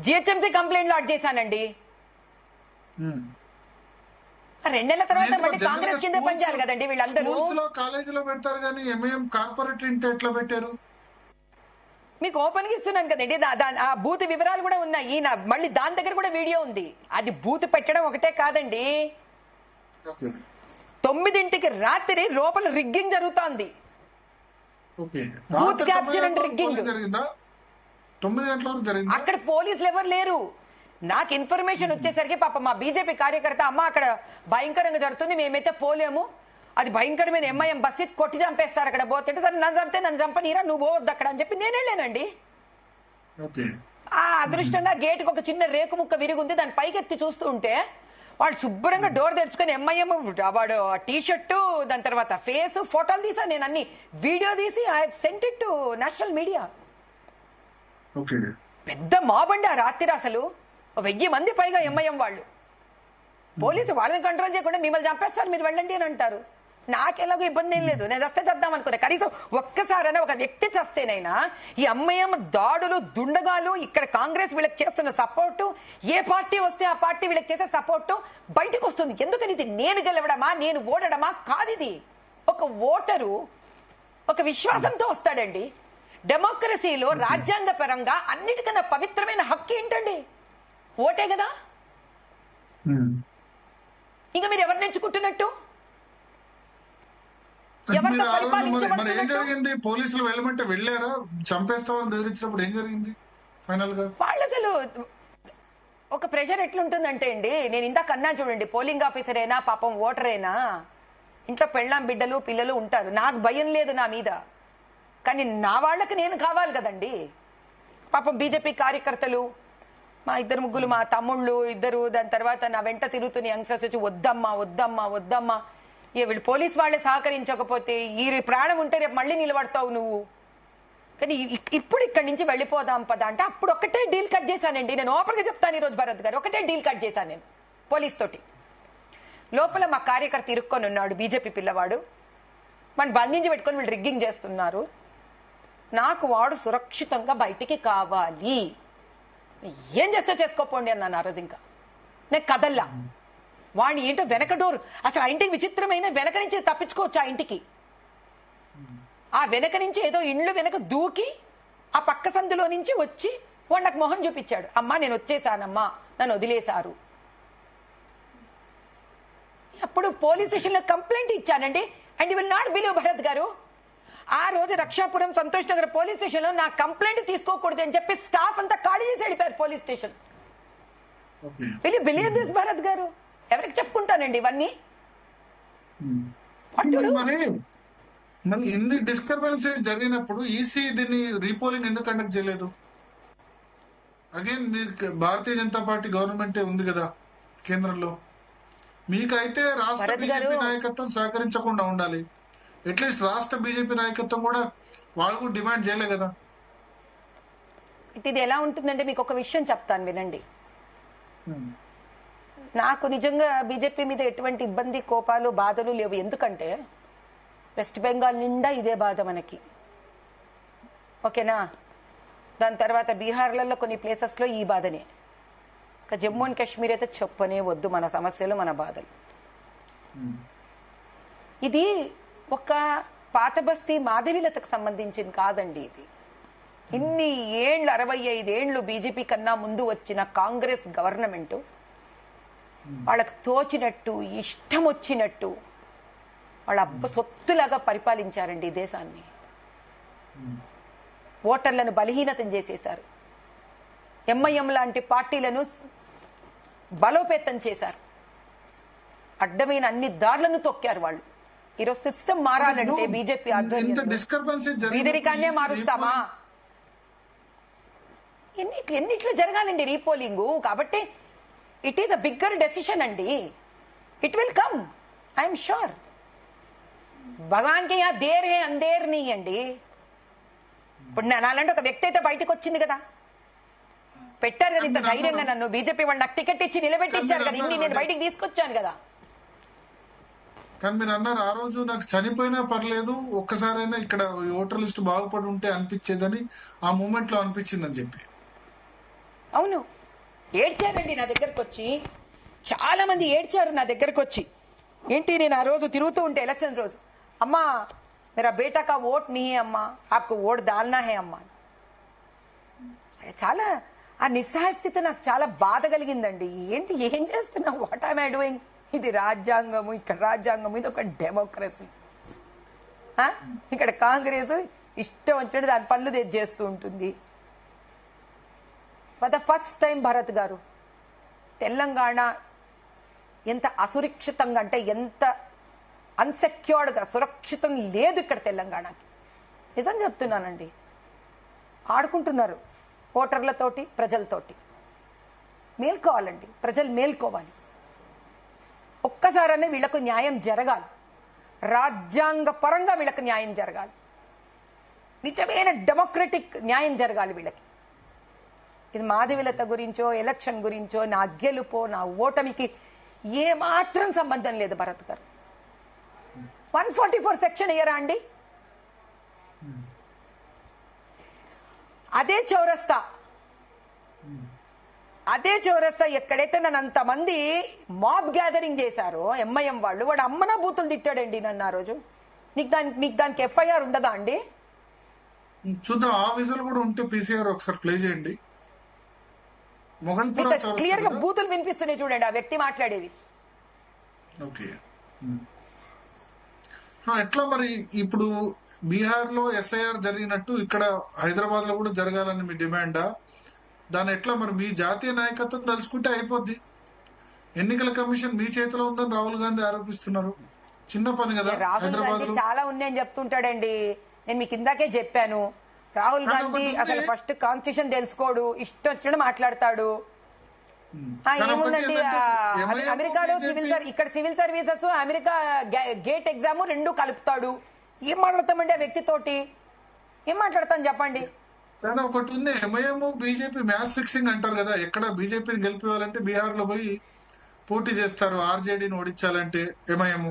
జిహెచ్ఎంసీ కంప్లైంట్ లాడ్జ్ చేశానండి. 2 నెలల తర్వాత మళ్ళీ కాంగ్రెస్ కింద పనిచేయాలి కదండి వీళ్ళందరూ. కాలేజీలో పెడతారు కానీ ఎంఐఎం కార్పొరేట్ ఇంటి ఎట్లా పెట్టారు? మీకు ఓపెన్ గా ఇస్తున్నాను కదండి. ఆ బూత్ వివరాలు కూడా ఉన్నాయి. మళ్ళీ దాని దగ్గర కూడా వీడియో ఉంది. అది బూత్ పెట్టడం ఒకటే కాదండి, 9ంటికి రాత్రి లోపల రిగ్గింగ్ జరుగుతోంది. Booth capture and rigging. 9 గంటల వరకు జరిగింది. అక్కడ పోలీసులు ఎవరు లేరు. నాకు ఇన్ఫర్మేషన్ వచ్చేసరికి పాప మా బీజేపీ కార్యకర్త అమ్మ అక్కడ భయంకరంగా జరుగుతుంది, మేమైతే పోలేము, అది భయంకరమైన ఎంఐఎం బస్సు కొట్టి చంపేస్తారు అక్కడ పోతుంటే, సరే నన్ను చంపితే నన్ను చంపనీరా, నువ్వు పోవద్దు అక్కడ అని చెప్పి నేను వెళ్ళానండి. ఆ అదృష్టంగా గేటుకు ఒక చిన్న రేకు ముక్క విరిగుంది. దాన్ని పైకెత్తి చూస్తూ ఉంటే వాళ్ళు శుభ్రంగా డోర్ తెరుచుకొని ఎంఐఎం వాడు టీ షర్టు, దాని తర్వాత ఫేస్, ఫోటోలు తీసా నేను, అన్ని వీడియో తీసి I sent it to national media. పెద్ద మాబ్ అండి ఆ రాత్రి. అసలు 1000 మంది పైగా ఎంఐఎం వాళ్ళు. పోలీసు వాళ్ళని కంట్రోల్ చేయకుండా మిమ్మల్ని చంపేస్తారు మీరు వెళ్ళండి అని అంటారు. నాకెలాగో ఇబ్బంది ఏం లేదు, నేను చస్తే చేద్దాం అనుకున్నా. కనీసం ఒక్కసారైనా ఒక వ్యక్తి చస్తేనైనా ఈ ఎంఐఎం దాడులు, దుండగాలు, ఇక్కడ కాంగ్రెస్ వీళ్ళకి చేస్తున్న సపోర్టు, ఏ పార్టీ వస్తే ఆ పార్టీ వీళ్ళకి చేసే సపోర్టు బయటకు వస్తుంది. ఎందుకని ఇది నేను గెలవడమా, నేను ఓడడమా కాదు. ఇది ఒక ఓటరు ఒక విశ్వాసంతో వస్తాడండి. డెమోక్రసీలో రాజ్యాంగ పరంగా అన్నిటికన్నా పవిత్రమైన హక్కు ఏంటండి? ఓటే కదా. ఇంకా మీరు ఎవరిని ఎంచుకుంటున్నట్టు? ఏం జరిగింది? పోలీసులు వెళ్ళమంటే వెళ్ళారా? చంపేస్తామని బెదిరించినప్పుడు ఏం జరిగింది ఫైనల్ గా? వాళ్ళు అసలు ఒక ప్రెషర్ ఎట్లుంటుందంటే అండి, నేను ఇందాక అన్నా చూడండి, పోలింగ్ ఆఫీసర్ అయినా పాపం ఓటర్ అయినా ఇంట్లో పెళ్ళాం బిడ్డలు పిల్లలు ఉంటారు. నాకు భయం లేదు నా మీద, కానీ నా వాళ్ళకి నేను కావాలి కదండి. పాపం బీజేపీ కార్యకర్తలు, మా 2 ముగ్గురు, మా తమ్ముళ్ళు 2, దాని తర్వాత నా వెంట తిరుగుతున్న యంగ్స్టర్స్ వచ్చి వద్దమ్మా వద్దమ్మా వద్దమ్మా, వీళ్ళు పోలీస్ వాళ్ళే సహకరించకపోతే ఈ ప్రాణం ఉంటే రేపు మళ్ళీ నిలబడతావు నువ్వు, కానీ ఇప్పుడు ఇక్కడి నుంచి వెళ్ళిపోదాం పదా అంటే అప్పుడు ఒకటే డీల్ కట్ చేశానండి. నేను ఓపెన్ గా చెప్తాను ఈరోజు భరత్ గారు, ఒకటే డీల్ కట్ చేశాను నేను పోలీస్ తోటి. లోపల మా కార్యకర్త ఇరుక్కొని ఉన్నాడు, బీజేపీ పిల్లవాడు, మన బంధించి పెట్టుకొని వీళ్ళు రిగ్గింగ్ చేస్తున్నారు. నాకు వాడు సురక్షితంగా బయటికి కావాలి, ఏం చేస్తా చేసుకోపోండి అన్నాను ఆ రోజు. ఇంకా నేను కదల్లా. వాడిని ఏంటో వెనక డోర్, అసలు ఆ ఇంటికి విచిత్రమైన వెనక నుంచి తప్పించుకోవచ్చు. ఆ ఇంటికి ఆ వెనక నుంచి ఏదో ఇండ్లు వెనక దూకి ఆ పక్క సందులో నుంచి వచ్చి వాడు నాకు మొహం చూపించాడు. అమ్మా నేను వచ్చేసానమ్మా, నన్ను వదిలేశారు. అప్పుడు పోలీస్ స్టేషన్ లో కంప్లైంట్ ఇచ్చానండి. And you will not believe Bharat గారు, ఆ రోజు రక్షాపురం సంతోష్ నగర్ పోలీస్ స్టేషన్ లో నా కంప్లైంట్ తీసుకోకూడదు అని చెప్పి స్టాఫ్ అంతా ఖాళీ చేసి వెళ్ళిపోయారు police station. Will you believe this Bharat గారు? ఎవరికి చెప్పుకుంటానండి ఇవన్నీ? మరి ఇన్ని డిస్టర్బెన్సెస్ జరిగినప్పుడు ఈసీ దీన్ని రీపోలింగ్ ఎందుకు కండక్ట్ చేయలేదు? అగైన్ మీరు భారతీయ జనతా పార్టీ గవర్నమెంట్ ఉంది కదా కేంద్రంలో, మీకైతే రాష్ట్ర బీజేపీ నాయకత్వం సహకరించకుండా ఉండాలి. అట్లీస్ట్ రాష్ట్ర బీజేపీ నాయకత్వం కూడా వాళ్ళు కూడా డిమాండ్ చేయలే కదా. ఇది ఎలా ఉంటుందంటే మీకు ఒక విషయం చెప్తాను వినండి. నాకు నిజంగా బీజేపీ మీద ఎటువంటి ఇబ్బంది, కోపాలు, బాధలు లేవు. ఎందుకంటే వెస్ట్ బెంగాల్ నిండా ఇదే బాధ మనకి, ఓకేనా? దాని తర్వాత బీహార్లలో కొన్ని ప్లేసెస్లో ఈ బాధనే. ఇక జమ్మూ అండ్ కాశ్మీర్ అయితే చెప్పనే వద్దు, మన సమస్యలు మన బాధలు. ఇది ఒక పాత బస్తీ మాధవీలతకు సంబంధించింది కాదండి. ఇది ఇన్ని ఏళ్ళు 65 ఏళ్ళు బీజేపీ కన్నా ముందు వచ్చిన కాంగ్రెస్ గవర్నమెంట్ వాళ్ళకు తోచినట్టు ఇష్టం వచ్చినట్టు వాళ్ళ అబ్బ సొత్తులాగా పరిపాలించారండి ఈ దేశాన్ని. ఓటర్లను బలహీనతం చేసేశారు. ఎంఐఎం లాంటి పార్టీలను బలోపేతం చేశారు. అడ్డమైన అన్ని దారులను తొక్కారు వాళ్ళు. ఈరోజు సిస్టమ్ మారాలంటే బీజేపీ బీదరికాన్నే మారుస్తామా? ఎన్నిట్లో జరగాలండి రీపోలింగ్. కాబట్టి it is a bigger decision అండి. It will come, I'm sure. భగవాన్ కి దేర్ హే అందేర్ నీ అండి. ఇప్పుడు నాలాంటి ఒక వ్యక్తి అయితే బయటకు వచ్చింది కదా, పెట్టారు కదా ఇంత ధైర్యంగా నన్ను. బీజేపీ వాళ్ళు నాకు టికెట్ ఇచ్చి నిలబెట్టించారు కదా, ఇన్ని నేను బయటికి తీసుకొచ్చాను కదా. కానీ మీరు అన్నారు ఆ రోజు నాకు చనిపోయినా పర్లేదు, ఒక్కసారైనా ఇక్కడ ఓటర్ లిస్ట్ బాగుపడి ఉంటే అనిపించేదని ఆ మూమెంట్ లో అనిపించిందని చెప్పి. అవును, ఏడ్చారండి నా దగ్గరకు వచ్చి. చాలా మంది ఏడ్చారు నా దగ్గరకు వచ్చి. ఏంటి, నేను ఆ రోజు తిరుగుతూ ఉంటే ఎలక్షన్ రోజు, అమ్మా मेरा बेटा का वोट नहीं है अम्मा, आपको वोट डालना है अम्मा. చాలా ఆ నిస్సహాయ స్థితి నాకు చాలా బాధ కలిగిందండి. ఏంటి, ఏం చేస్తున్నాం, వాట్ ఆమ్ ఐ డూయింగ్? ఇది రాజ్యాంగము, ఇక్కడ రాజ్యాంగము, ఇది ఒక డెమోక్రసీ. ఇక్కడ కాంగ్రెస్ ఇష్టం వచ్చినట్టు దాని పనులు చేస్తూ ఉంటుంది. For the first time Bharat గారు, తెలంగాణ ఎంత అసురక్షితంగా అంటే ఎంత అన్సెక్యూర్డ్గా, సురక్షితం లేదు ఇక్కడ తెలంగాణకి. నిజం చెప్తున్నానండి. ఆడుకుంటున్నారు ఓటర్లతోటి, ప్రజలతోటి. మేల్కోవాలండి, ప్రజలు మేల్కోవాలి. ఒక్కసారనే వీళ్లకు న్యాయం జరగాలి. రాజ్యాంగ పరంగా వీళ్ళకి న్యాయం జరగాలి. నిజమైన డెమోక్రటిక్ న్యాయం జరగాలి వీళ్ళకి. ఇది మాధవీలత గురించో ఎలక్షన్ గురించో నా గెలుపో నా ఓటమికి ఏమాత్రం సంబంధం లేదు భరత్ గారు. 144 సెక్షన్ ఇయ్యరా అండి? అదే చౌరస్తా ఎక్కడైతే నన్ను అంతమంది మాబ్ గ్యాదరింగ్ చేశారో ఎంఐఎం వాళ్ళు, వాడు అమ్మనా బూతులు తిట్టాడండి నన్ను ఆ రోజు. మీకు దానికి ఎఫ్ఐఆర్ ఉండదా అండి? చూద్దాం, ఆ విజువల్ కూడా ఉంటే పీసీఆర్ ఒకసారి ప్లే చేయండి. క్లియర్ గా బూతులు వినిపిస్తున్నాయి చూడండి ఆ వ్యక్తి మాట్లాడేవి. ఓకే, సో ఎట్లా మరి ఇప్పుడు బీహార్ లో ఎస్ఐఆర్ జరిగినట్టు ఇక్కడ హైదరాబాద్ లో కూడా జరగాలని మీ డిమాండా? దాని ఎట్లా మరి మీ జాతీయ నాయకత్వం తలుచుకుంటే అయిపోద్ది. ఎన్నికల కమిషన్ మీ చేతిలో ఉందని రాహుల్ గాంధీ ఆరోపిస్తున్నారు. చిన్న పని కదా హైదరాబాద్ లో. చాలా ఉన్నాయని చెప్తుంటాడండి. నేను మీకు ఇందాకే చెప్పాను, రాహుల్ గాంధీ అసలు ఫస్ట్ కాన్స్టిట్యూషన్ తెలుసుకోడు, ఇష్టం వచ్చినట్టు మాట్లాడతాడు. ఏముందండి, అమెరికాలో ఇక్కడ civil services, America gate exam రెండు కలుపుతాడు. ఏం మాట్లాడతామండి ఆ వ్యక్తితోటి? ఏం మాట్లాడతాం చెప్పండి? ఒకటి ఉంది, ఎంఐఎం బీజేపీ మ్యాచ్ ఫిక్సింగ్ అంటారు కదా. ఎక్కడ బీజేపీని గెలిపివ్వాలంటే బీహార్ లో పోయి పోటీ చేస్తారు. ఆర్జేడీని ఓడించాలంటే ఎంఐఎం,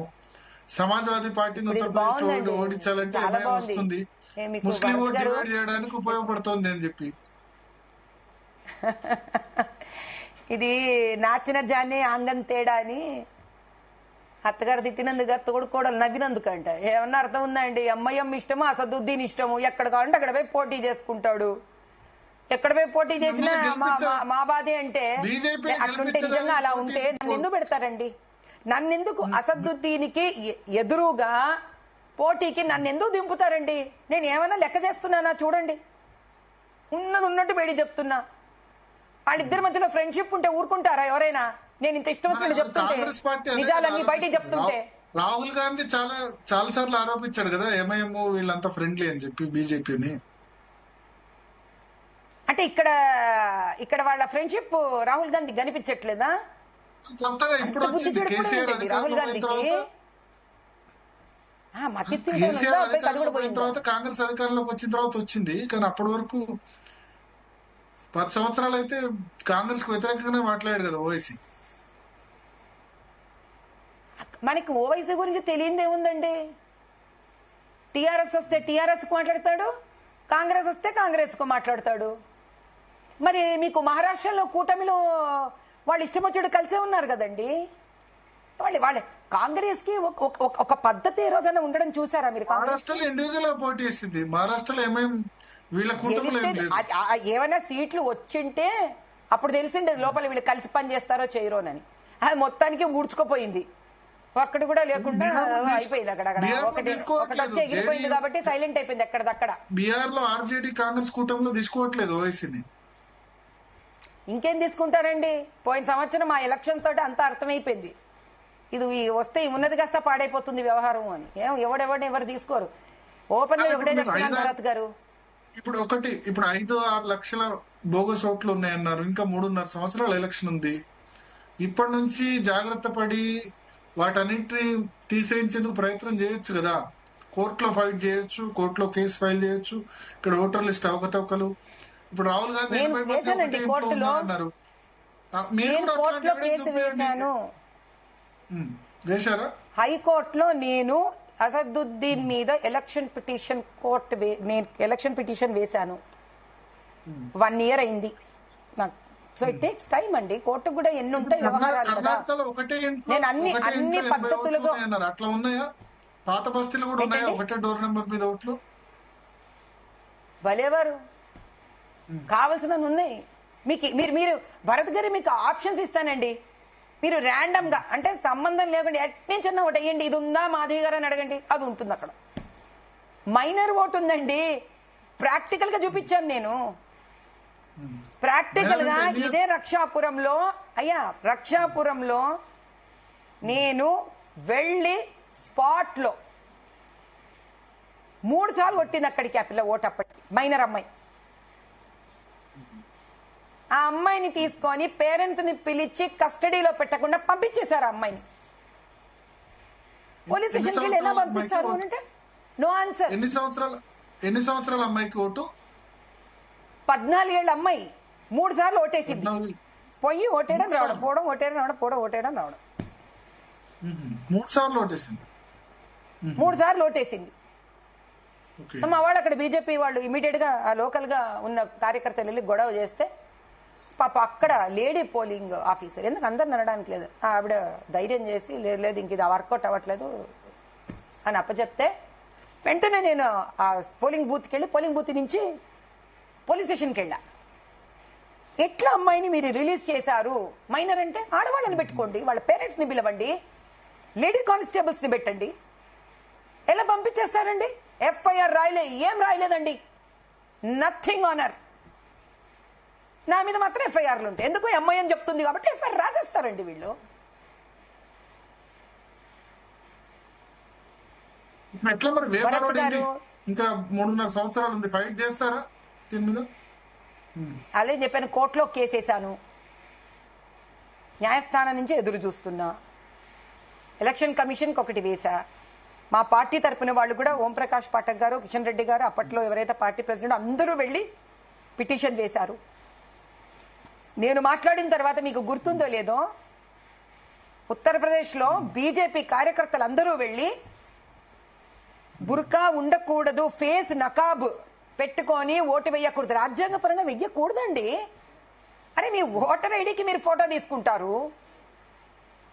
సమాజ్వాదీ పార్టీని ఉత్తరప్రదేశ్ ఓడించాలంటే ఎంఐఎం వస్తుంది. ముస్లిం ఓట్ డివైడ్ చేయడానికి ఉపయోగపడుతుంది అని చెప్పి. ఇది నాచిన జాన్ని ఆంగం తేడా అని అత్తగారు తిట్టినందుకు అత్తగొడు కోడలు నవ్వినందుకు అంట. ఏమన్నా అర్థం ఉందా అండి? ఎంఐఎం ఇష్టము, అసదుద్దీన్ ఇష్టము, ఎక్కడ కావాలంటే అక్కడ పోయి పోటీ చేసుకుంటాడు. ఎక్కడ పోయి పోటీ చేసినా మా బాధే అంటే అట్లుంటే నిజంగా అలా ఉంటే నన్ను ఎందుకు పెడతారండి? నన్నెందుకు అసదుద్దీన్కి ఎదురుగా పోటీకి నన్ను ఎందుకు దింపుతారండి? నేను ఏమైనా లెక్క చేస్తున్నానా? చూడండి, ఉన్నది ఉన్నట్టు బయట చెప్తున్నా. వాళ్ళిద్దరి మధ్యలో ఫ్రెండ్షిప్ ఉంటే ఊరుకుంటారా ఎవరైనా? నేను ఇంత ఇష్టం వచ్చినట్టు చెప్తుంటే, నిజాలన్నీ బయట చెప్తుంటే. రాహుల్ గాంధీ చాలా సార్లు ఆరోపించాడు కదా ఎంఐఎం వీళ్ళంతా ఫ్రెండ్లీ అని చెప్పి బీజేపీని. అంటే ఇక్కడ వాళ్ళ ఫ్రెండ్షిప్ రాహుల్ గాంధీ కనిపించట్లేదా? కొత్తగా ఇప్పుడు వచ్చింది కేసీఆర్ రాహుల్ గాంధీకి తర్వాత కాంగ్రెస్ అధికారంలోకి వచ్చిన తర్వాత వచ్చింది. కానీ అప్పటి వరకు 10 సంవత్సరాలు అయితే కాంగ్రెస్ కు వ్యతిరేకంగానే మాట్లాడాడు కదా ఓవైసీ. మనకి ఓవైసీ గురించి తెలియదు ఏముందండి? టీఆర్ఎస్ వస్తే టీఆర్ఎస్ కు మాట్లాడతాడు, కాంగ్రెస్ వస్తే కాంగ్రెస్ కు మాట్లాడతాడు. మరి మీకు మహారాష్ట్రలో కూటమిలో వాళ్ళు ఇష్టం వచ్చాడు కలిసే ఉన్నారు కదండి. వాళ్ళే కాంగ్రెస్ కి ఒక పద్ధతి ఏ రోజైనా ఉండడం చూసారా మీరు? మహారాష్ట్రలో ఇండివిజువల్ గా పోటీ చేసింది. మహారాష్ట్రలో వీళ్ళ కూటమిలో ఏం లేదు. ఏమైనా సీట్లు వచ్చింటే అప్పుడు తెలిసిండే లోపల వీళ్ళు కలిసి పని చేస్తారో చేయరోనని. అది మొత్తానికి ఊడ్చుకుపోయింది, ఒక్కటి కూడా లేకుండా అయిపోయింది. అక్కడ ఒకటి వచ్చి ఎగిరిపోయింది కాబట్టి సైలెంట్ అయిపోయింది ఎక్కడదక్కడ. బీహార్ లో ఆర్జేడీ కాంగ్రెస్ కూటమిలో తీసుకోవట్లేదు ఓవైసీని. ఇంకేం తీసుకుంటారండి? పోయిన సంవత్సరం ఆ ఎలక్షన్ తోటి అంతా అర్థమైపోయింది. ఇది వస్తే ఉన్నది కాస్త పాడైపోతుంది వ్యవహారం అని. ఎవరు తీసుకోరు. ఓపెన్ గా ఒకటే చెప్తున్నాను భరత్ గారు. ఇప్పుడు 5-6 లక్షల బోగస్ ఓట్లు ఉన్నాయన్నారు. ఇంకా 3.5 సంవత్సరాల ఎలక్షన్ ఉంది. ఇప్పటి నుంచి జాగ్రత్త పడి వాటన్నింటినీ తీసేయించేందుకు ప్రయత్నం చేయొచ్చు కదా. కోర్టులో ఫైట్ చేయొచ్చు, కోర్టులో కేసు ఫైల్ చేయొచ్చు. ఇక్కడ ఓటర్ లిస్ట్ అవకతవకలు. ఇప్పుడు రాహుల్ గాంధీ 80 మంది అన్నారు. మీరు కూడా వేశారా? హైకోర్టులో నేను అసదుద్దీన్ మీద ఎలక్షన్ పిటిషన్ వేశాను. 1 year అయింది నాకు. సో ఇట్ టేక్స్ టైం అండి. కోర్టు కూడా ఎన్ని ఉంటాయి వ్యవహారాలు కదా. నేను అన్ని పద్ధతులుగా అట్లా ఉన్నాయా? పాత బస్తీలు కూడా ఉన్నాయా ఒకటే డోర్ నెంబర్ మీద ఓట్లు? భలేవారు కావాల్సిన ఉన్నాయి మీకు. మీరు భరత్ గారు మీకు ఆప్షన్స్ ఇస్తానండి. మీరు ర్యాండమ్ గా అంటే సంబంధం లేకుండా ఎట్నుంచన్నా ఒకటి వేయండి. ఇది ఉందా మాధవి గారు అని అడగండి, అది ఉంటుంది అక్కడ. మైనర్ ఓటు ఉందండి. ప్రాక్టికల్ గా చూపించాను నేను. ప్రాక్టికల్ గా ఇదే రక్షాపురంలో నేను వెళ్ళి స్పాట్ లో 3 సార్లు కొట్టింది అక్కడికి ఆ పిల్ల ఓటు. అప్పటికి మైనర్ అమ్మాయి. ఆ అమ్మాయిని తీసుకొని పేరెంట్స్ ని పిలిచి కస్టడీలో పెట్టకుండా పంపించేశారు ఆ అమ్మాయిని. పోలీస్ స్టేషన్కి వెళ్ళి ఎలా పంపిస్తారు అంటే నో ఆన్సర్. ఎన్ని సంవత్సరాల అమ్మాయికి ఓటు? 14 ఏళ్ల అమ్మాయి 3 సార్లు ఓటేసింది. పోయి ఓటేయడం రావడం, పోవడం, ఓటేయడం రావడం, పోవడం, ఓటేయడం రావడం. 3 సార్లు ఓటేసింది. 3 సార్లు ఓటేసింది. మా వాళ్ళు అక్కడ బీజేపీ వాళ్ళు ఇమీడియట్ గా లోకల్ గా ఉన్న కార్యకర్తలు వెళ్ళి గొడవ చేస్తే పాప అక్కడ లేడీ పోలింగ్ ఆఫీసర్, ఎందుకు అందరు అనడానికి లేదు, ఆవిడ ధైర్యం చేసి లేదు ఇంక ఇది వర్కౌట్ అవ్వట్లేదు అని అప్పచెప్తే వెంటనే నేను ఆ పోలింగ్ బూత్కి వెళ్ళి పోలింగ్ బూత్ నుంచి పోలీస్ స్టేషన్కి వెళ్ళా. ఎట్లా అమ్మాయిని మీరు రిలీజ్ చేశారు? మైనర్ అంటే ఆడవాళ్ళని పెట్టుకోండి, వాళ్ళ పేరెంట్స్ ని పిలవండి, లేడీ కానిస్టేబుల్స్ ని పెట్టండి. ఎలా పంపించేస్తారండి? ఎఫ్ఐఆర్ ఏం రాయలేదండి, నథింగ్ ఆనర్. నా మీద మాత్రం ఎఫ్ఐఆర్లు ఉంటాయి. ఎందుకు? ఎంఐఎం చెప్తుంది కాబట్టి ఎఫ్ఐఆర్ రాసేస్తారండి వీళ్ళు. ఎట్లా మరి ఇంకా 3.5 సంవత్సరాలు ఉంది, ఫైట్ చేస్తారా దీని మీద? అదే చెప్పాను, కోర్టులో కేసేసాను, న్యాయస్థానం నుంచి ఎదురు చూస్తున్నా. ఎలక్షన్ కమిషన్కి ఒకటి వేశా. మా పార్టీ తరపున వాళ్ళు కూడా ఓంప్రకాష్ పాఠక్ గారు, కిషన్ రెడ్డి గారు, అప్పట్లో ఎవరైతే పార్టీ ప్రెసిడెంట్ అందరూ వెళ్ళి పిటిషన్ వేశారు. నేను మాట్లాడిన తర్వాత మీకు గుర్తుందో లేదో, ఉత్తరప్రదేశ్లో బీజేపీ కార్యకర్తలు అందరూ వెళ్ళి బుర్కా ఉండకూడదు, ఫేస్ నకాబ్ పెట్టుకొని ఓటు వేయకూడదు, రాజ్యాంగపరంగా వెయ్యకూడదండి. అరే మీ ఓటర్ ఐడికి మీరు ఫోటో తీసుకుంటారు,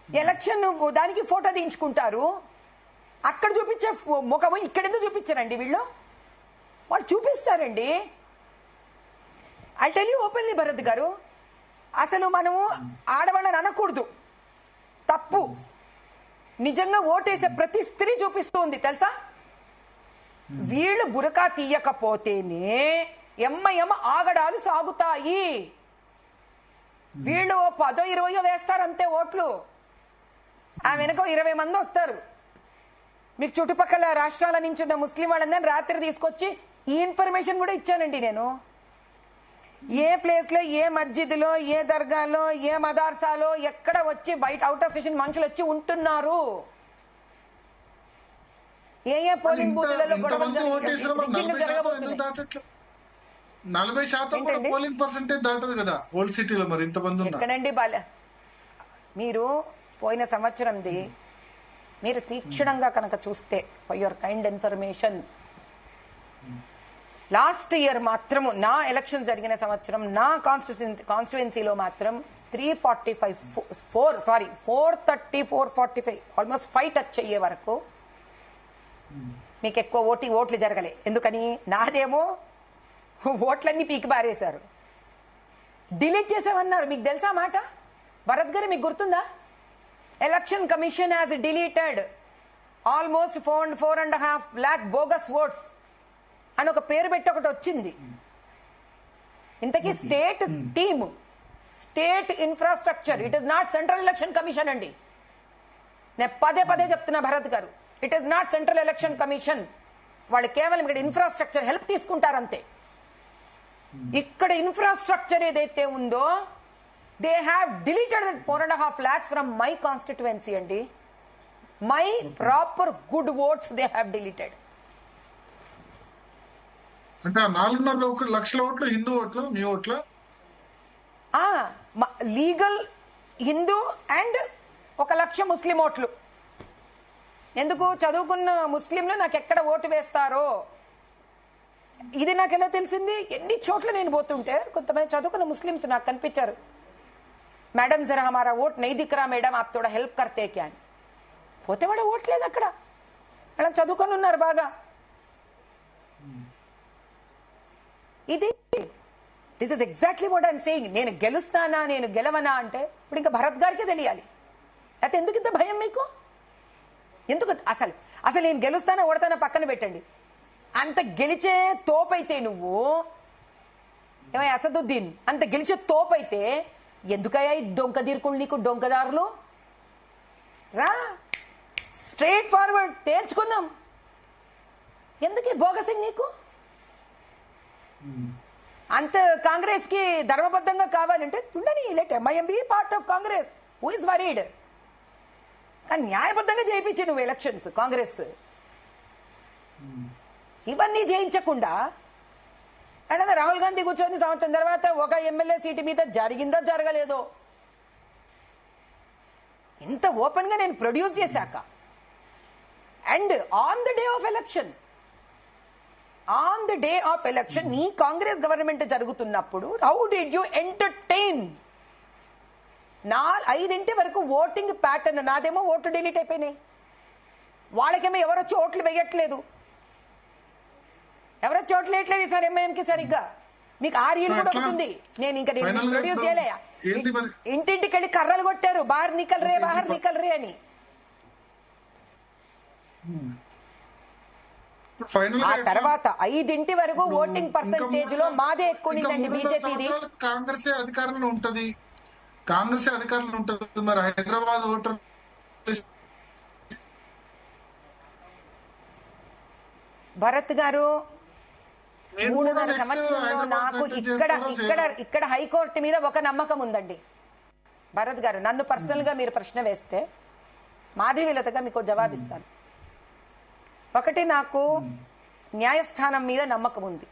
ఎలక్షన్ దానికి ఫోటో తీయించుకుంటారు, అక్కడ చూపించే ముఖము ఇక్కడ ఎందుకు చూపించారండి వీళ్ళు? వాళ్ళు చూపిస్తారండి. I tell you openly Bharat గారు, అసలు మనము ఆడవాళ్ళని అనకూడదు, తప్పు. నిజంగా ఓటేసే ప్రతి స్త్రీ చూపిస్తుంది తెలుసా. వీళ్ళు బురకా తీయకపోతేనే ఎమ్మ ఆగడాలు సాగుతాయి. వీళ్ళు 10-20 వేస్తారు అంతే ఓట్లు, ఆ వెనక 20 మంది వస్తారు. మీకు చుట్టుపక్కల రాష్ట్రాల నుంచి ఉన్న ముస్లిం వాళ్ళందరినీ రాత్రి తీసుకొచ్చి ఈ ఇన్ఫర్మేషన్ కూడా ఇచ్చానండి నేను. ఏ ప్లేస్ లో, ఏ మస్జిద్లో, ఏ దర్గాలో, ఏ మదార్సాలో ఎక్కడ వచ్చి బయట అవుట్ ఆఫ్ స్టేషన్ మనుషులు వచ్చి ఉంటున్నారు, ఏ పోలింగ్ బూత్లలో 40% పోలింగ్ పర్సెంటేజ్ దాటదు కదా ఓల్డ్ సిటీలో. మరి ఇంతమంది ఎక్కడండి మీరు పోయిన సంవత్సరంది మీరు తీక్షణంగా కనుక చూస్తే, for your kind information, last year మాత్రము నా ఎలక్షన్ జరిగిన సంవత్సరం నా కాన్స్టిట్యుయెన్సీలో మాత్రం 435 ఆల్మోస్ట్ 5 టచ్ అయ్యే వరకు మీకు ఎక్కువ ఓట్లు జరగలే. ఎందుకని? నాదేమో ఓట్లన్నీ పీకి బారేశారు, డిలీట్ చేసామన్నారు. మీకు తెలుసా మాట భరత్ గారు? మీకు గుర్తుందా? Election commission has deleted almost 4.5 lakh bogus votes అని ఒక పేరు పెట్టి ఒకటి వచ్చింది. ఇంతకీ state team, state infrastructure, it is not central election commission అండి. నేను పదే చెప్తున్నా భరత్ గారు, it is not central election commission. వాళ్ళు కేవలం ఇక్కడ ఇన్ఫ్రాస్ట్రక్చర్ హెల్ప్ తీసుకుంటారంతే. ఇక్కడ ఇన్ఫ్రాస్ట్రక్చర్ ఏదైతే ఉందో they have deleted 4.5 lakhs from my constituency అండి. My proper good votes they have deleted. అంటే 4.5 లక్షల ఓట్లు హిందూ ఓట్లు, మీ ఓట్ల లీగల్ హిందూ అండ్ 1 లక్ష ముస్లిం ఓట్లు. ఎందుకు? చదువుకున్న ముస్లింలు నాకు ఎక్కడ ఓటు వేస్తారో ఇది నాకు ఎలా తెలిసింది? ఎన్ని చోట్ల నేను పోతుంటే కొంతమంది చదువుకున్న ముస్లింస్ నాకు కనిపించారు. మేడం జరా హమారా ఓట్ నై దిక్ రా మేడం, ఆప్ తోడా హెల్ప్ కర్తే క్యా అని. పోతే వాడు ఓట్లేదు అక్కడ. మేడం చదువుకొని ఉన్నారు బాగా. ఇది this is exactly what I'm saying. నేను గెలుస్తానా నేను గెలవనా అంటే ఇప్పుడు ఇంకా భరత్ గారికి తెలియాలి. అయితే ఎందుకు ఇంత భయం మీకు? ఎందుకు? అసలు నేను గెలుస్తానా ఓడతానా పక్కన పెట్టండి. అంత గెలిచే తోపైతే నువ్వు ఏమై అసదుద్దీన్ అంత గెలిచే తోపైతే ఎందుకయ్యా ఈ డొంక తీరుకుళ్ళు నీకు డొంకదారులు? రా స్ట్రైట్ ఫార్వర్డ్ తేల్చుకుందాం. ఎందుకు బోగసింగ్ నీకు? అంత కాంగ్రెస్ కి ధర్మబద్ధంగా కావాలంటే ఉండని, let MIM be part of Congress. Who is worried? కానీ న్యాయబద్ధంగా చేయించి నువ్వు ఎలక్షన్స్ కాంగ్రెస్ ఇవన్నీ చేయించకుండా అంటే రాహుల్ గాంధీ కూర్చొని సంవత్సరం తర్వాత ఒక ఎమ్మెల్యే సీటు మీద జరిగిందో జరగలేదో ఇంత ఓపెన్ గా నేను ప్రొడ్యూస్ చేశాక and on the day of election నీ కాంగ్రెస్ గవర్నమెంట్ జరుగుతున్నప్పుడు హౌ డిడ్ యూ ఎంటర్టైన్? 5 వరకు ఓటింగ్ ప్యాటర్న్ నాదేమో ఓట్లు డిలీట్ అయిపోయినాయి. వాళ్ళకేమో ఎవరొచ్చి ఓట్లు వేయట్లేదు, ఎవరొచ్చి ఓట్లు వేయట్లేదు ఈసారి ఎంఐఎంకి సరిగ్గా. మీకు ఆర్ఈలు కూడా ఉంటుంది. నేను ఇంకా ప్రొడ్యూస్ చేయలే. ఇంటింటికి వెళ్ళి కర్రలు కొట్టారు, బాహర్ నికల్ రే అని. ఆ తర్వాత 5 వరకు ఓటింగ్ పర్సంటేజ్ లో మాదే ఎక్కువ ఉందండి బీజేపీది. కాంగ్రెసే అధికారంలో ఉంటది. మరి హైదరాబాద్ ఓటర్ భరత్ గారు 3.5 సంవత్సరంలో నాకు ఇక్కడ హైకోర్టు మీద ఒక నమ్మకం ఉందండి. భరత్ గారు నన్ను పర్సనల్ గా మీరు ప్రశ్న వేస్తే మాధవీలతగా మీకు జవాబిస్తాను. ఒకటి, నాకు న్యాయస్థానం మీద నమ్మకం ఉంది.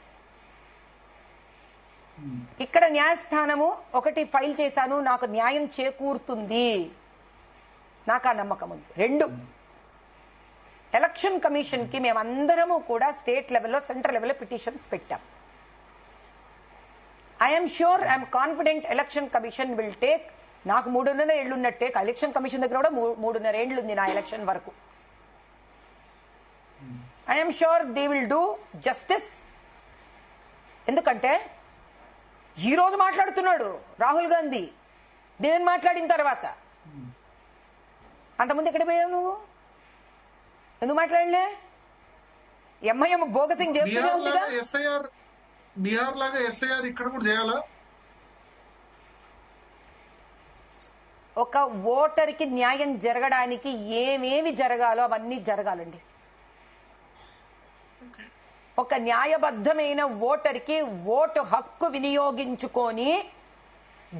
ఇక్కడ న్యాయస్థానము ఒకటి ఫైల్ చేశాను, నాకు న్యాయం చేకూరుతుంది, నాకు ఆ నమ్మకం ఉంది. 2, ఎలక్షన్ కమిషన్ కి మేమందరము కూడా స్టేట్ లెవెల్లో సెంట్రల్ లెవెల్లో పిటిషన్స్ పెట్టాం. I'm sure, I'm confident election commission will take. నాకు 3.5 ఏళ్ళు ఉన్నట్టే ఎలక్షన్ కమిషన్ దగ్గర కూడా 3.5 ఏళ్ళు ఉంది నా ఎలక్షన్ వరకు. I'm sure they will do justice. ఎందుకంటే ఈ రోజు మాట్లాడుతున్నాడు రాహుల్ గాంధీ, నేను మాట్లాడిన తర్వాత. అంతకుముందు ఎక్కడ పోయావు నువ్వు? ఎందుకు మాట్లాడలే? ఎంఐఎం బోగసింగ్ చేస్తూనే ఉందిగా. బీహార్ లాగా ఎస్ఐఆర్ ఇక్కడ కూడా చేయాలా? ఒక ఓటర్కి న్యాయం జరగడానికి ఏమేమి జరగాలో అవన్నీ జరగాలండి. ఒక న్యాయబద్ధమైన ఓటర్కి ఓటు హక్కు వినియోగించుకొని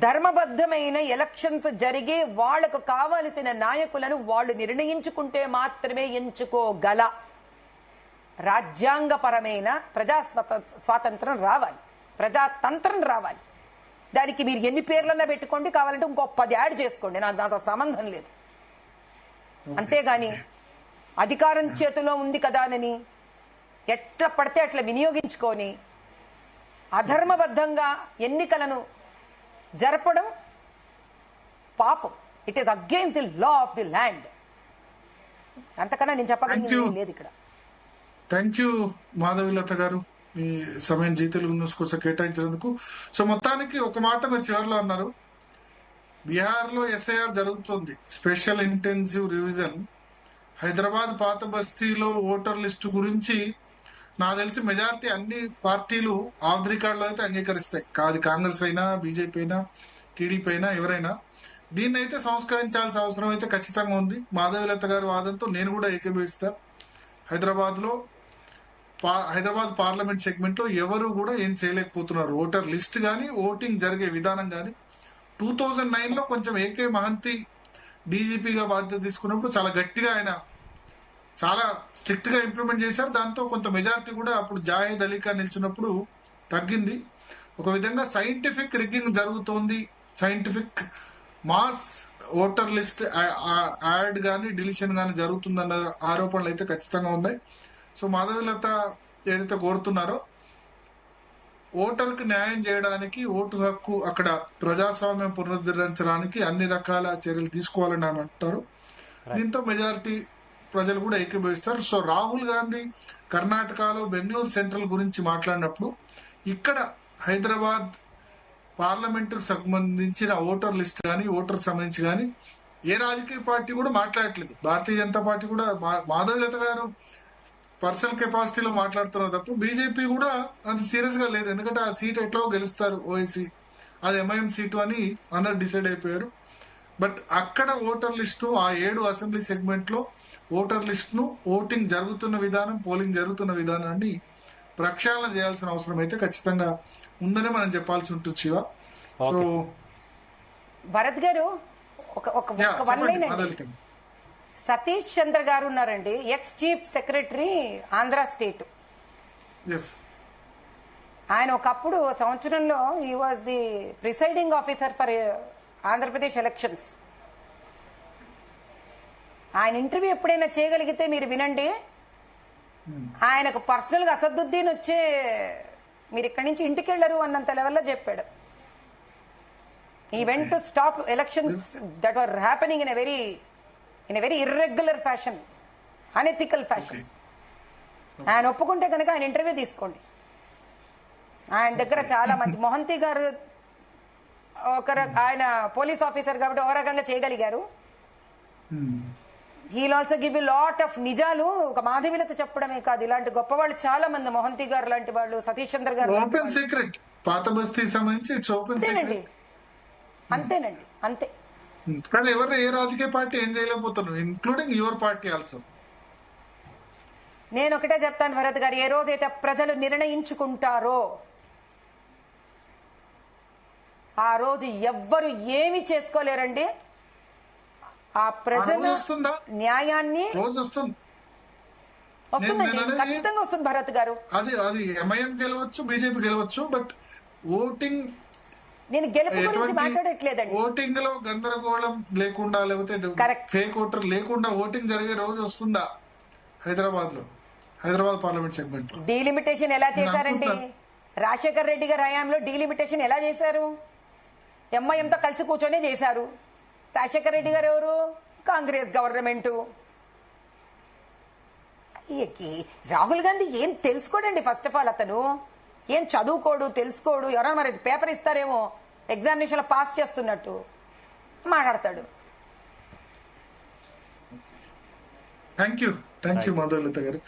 ధర్మబద్ధమైన ఎలక్షన్స్ జరిగి వాళ్లకు కావలసిన నాయకులను వాళ్ళు నిర్ణయించుకుంటే మాత్రమే ఎంచుకోగల రాజ్యాంగపరమైన ప్రజా స్వాతంత్రం రావాలి, ప్రజాతంత్రం రావాలి. దానికి మీరు ఎన్ని పేర్లన్నా పెట్టుకోండి, కావాలంటే ఇంకో 10 యాడ్ చేసుకోండి, నాకు దాంతో సంబంధం లేదు. అంతేగాని అధికారం చేతిలో ఉంది కదా అని ఎట్లా పడితే అట్లా వినియోగించుకొని అధర్మబద్ధంగా ఎన్నికలను జరపడం పాపం. It is against the law of the land. అంతకన్నా నేను చెప్పగలిగింది లేదు ఇక్కడ. థ్యాంక్ యూ మాధవిలత గారు, మీ సమయం జీ తెలుగు న్యూస్ కోసం కేటాయించినందుకు. సో మొత్తానికి ఒక మాట మీరు చివరిలో అన్నారు, బీహార్ లో ఎస్ఐఆర్ జరుగుతుంది, స్పెషల్ ఇంటెన్సివ్ రివిజన్. హైదరాబాద్ పాత బస్తీలో ఓటర్ లిస్టు గురించి నాకు తెలిసి మెజారిటీ అన్ని పార్టీలు ఆఫ్ ది రికార్డ్ లో అయితే అంగీకరిస్తాయి. కాదు కాంగ్రెస్ అయినా, బీజేపీ అయినా, టీడీపీ అయినా, ఎవరైనా దీన్ని అయితే సంస్కరించాల్సిన అవసరం అయితే ఖచ్చితంగా ఉంది. మాధవిలత గారి వాదంతో నేను కూడా ఏకీభవిస్తా. హైదరాబాద్ పార్లమెంట్ సెగ్మెంట్ లో ఎవరు కూడా ఏం చేయలేకపోతున్నారు. ఓటర్ లిస్ట్ గానీ, ఓటింగ్ జరిగే విధానం గానీ 2009 లో కొంచెం ఏకే మహంతి డీజీపీగా బాధ్యత తీసుకున్నప్పుడు చాలా గట్టిగా ఆయన చాలా స్ట్రిక్ట్ గా ఇంప్లిమెంట్ చేశారు. దాంతో కొంత మెజారిటీ కూడా అప్పుడు జాహీద్ అలీ ఖాన్ నిలిచినప్పుడు తగ్గింది. ఒక విధంగా సైంటిఫిక్ రిగ్గింగ్ జరుగుతోంది, scientific mass voter list add గానీ డిలీషన్ గానీ జరుగుతుందన్న ఆరోపణలు అయితే ఖచ్చితంగా ఉన్నాయి. సో మాధవిలత ఏదైతే కోరుతున్నారో ఓటర్కి న్యాయం చేయడానికి, ఓటు హక్కు అక్కడ ప్రజాస్వామ్యం పునరుద్ధరించడానికి అన్ని రకాల చర్యలు తీసుకోవాలని ఆమె అంటారు. దీంతో మెజారిటీ ప్రజలు కూడా ఏకీభవిస్తారు. సో రాహుల్ గాంధీ కర్ణాటకలో బెంగళూరు సెంట్రల్ గురించి మాట్లాడినప్పుడు ఇక్కడ హైదరాబాద్ పార్లమెంటుకు సంబంధించిన ఓటర్ లిస్ట్ కానీ, ఓటర్ సంబంధించి కానీ ఏ రాజకీయ పార్టీ కూడా మాట్లాడట్లేదు. భారతీయ జనతా పార్టీ కూడా మాధవిలత గారు పర్సనల్ కెపాసిటీలో మాట్లాడుతున్నారు తప్ప బీజేపీ కూడా అంత సీరియస్ గా లేదు. ఎందుకంటే ఆ సీట్ ఎట్లో గెలుస్తారు, ఓఐసీ అది ఎంఐఎం సీటు అని అందరు డిసైడ్ అయిపోయారు. బట్ అక్కడ ఓటర్ లిస్టు, ఆ 7 అసెంబ్లీ సెగ్మెంట్ లో ఓటర్ లిస్ట్ ను, ఓటింగ్ జరుగుతున్న విధానం, పోలింగ్ జరుగుతున్న విధానాన్ని ప్రక్షాళన చేయాల్సిన అవసరం అయితే ఖచ్చితంగా ఉందని మనం చెప్పాల్సి ఉంటుంది. శివ, సో భరత్ గారు ఒక వన్ లైన్ అండి. సతీష్ చంద్ర గారు ఉన్నారండి, ex chief secretary Andhra state. ఆయన ఒకప్పుడు సంవత్సరంలో he was the presiding officer for Andhra Pradesh elections. ఆయన ఇంటర్వ్యూ ఎప్పుడైనా చేయగలిగితే మీరు వినండి. ఆయనకు పర్సనల్ గా అసదుద్దీన్ వచ్చే మీరు ఇక్కడి నుంచి ఇంటికి వెళ్లరు అన్నంత లెవెల్లో చెప్పాడు. ఈ went to stop elections that were happening in a very irregular fashion, unethical fashion. ఆయన ఒప్పుకుంటే కనుక ఆయన ఇంటర్వ్యూ తీసుకోండి. ఆయన దగ్గర చాలా మంచి మొహంతి గారు ఆయన పోలీస్ ఆఫీసర్ కాబట్టి ఒక రకంగా చేయగలిగారు. He'll also give you lot of నిజాలు. ఒక మాధవిలత చెప్పడమే కాదు, ఇలాంటి గొప్ప వాళ్ళు చాలా మంది, మొహంతి గారు లాంటి వాళ్ళు, సతీష్ చంద్ర గారు. ఓపెన్ సీక్రెట్ పాత బస్తీ సంబంధించి అంతేనండి, అంతేనండి, అంతే. కానీ ఎవరు ఏ రాజకీయ పార్టీ ఏం చేయలేకపోతున్నారు, ఇంక్లూడింగ్ యువర్ పార్టీ ఆల్సో. నేను ఒకటే చెప్తాను భరత్ గారు, ఏ రోజైతే ప్రజలు నిర్ణయించుకుంటారో ఆ రోజు ఎవ్వరు ఏమి చేసుకోలేరండి. ఆ ప్రజలు న్యాయాన్ని వస్తుందండి, ఖచ్చితంగా వస్తుంది భరత్ గారు. అది ఎంఐఎం గెలవచ్చు, బీజేపీ గెలవచ్చు, బట్ ఓటింగ్, నేను గెలుపు గురించి మాట్లాడట్లేదండి. ఓటింగ్ లో గందరగోళం లేకుండా, లేకపోతే ఫేక్ ఓటర్ లేకుండా ఓటింగ్ జరిగే రోజు వస్తుందా హైదరాబాద్ పార్లమెంట్ సెగ్మెంట్? డీలిమిటేషన్ ఎలా చేశారండి? రాజశేఖర్ రెడ్డి గారి హయాంలో డీలిమిటేషన్ ఎలా చేశారు? ఎంఐఎంతో కలిసి కూర్చొని చేశారు. రాజశేఖర్ రెడ్డి గారు ఎవరు? కాంగ్రెస్ గవర్నమెంట్. రాహుల్ గాంధీ ఏం తెలుసుకోడండి. ఫస్ట్ ఆఫ్ ఆల్ అతను ఏం చదువుకోడు, తెలుసుకోడు. ఎవరైనా మరి పేపర్ ఇస్తారేమో ఎగ్జామినేషన్ లో పాస్ చేస్తున్నట్టు మాట్లాడతాడు. థ్యాంక్ యూ మాధవలత గారు.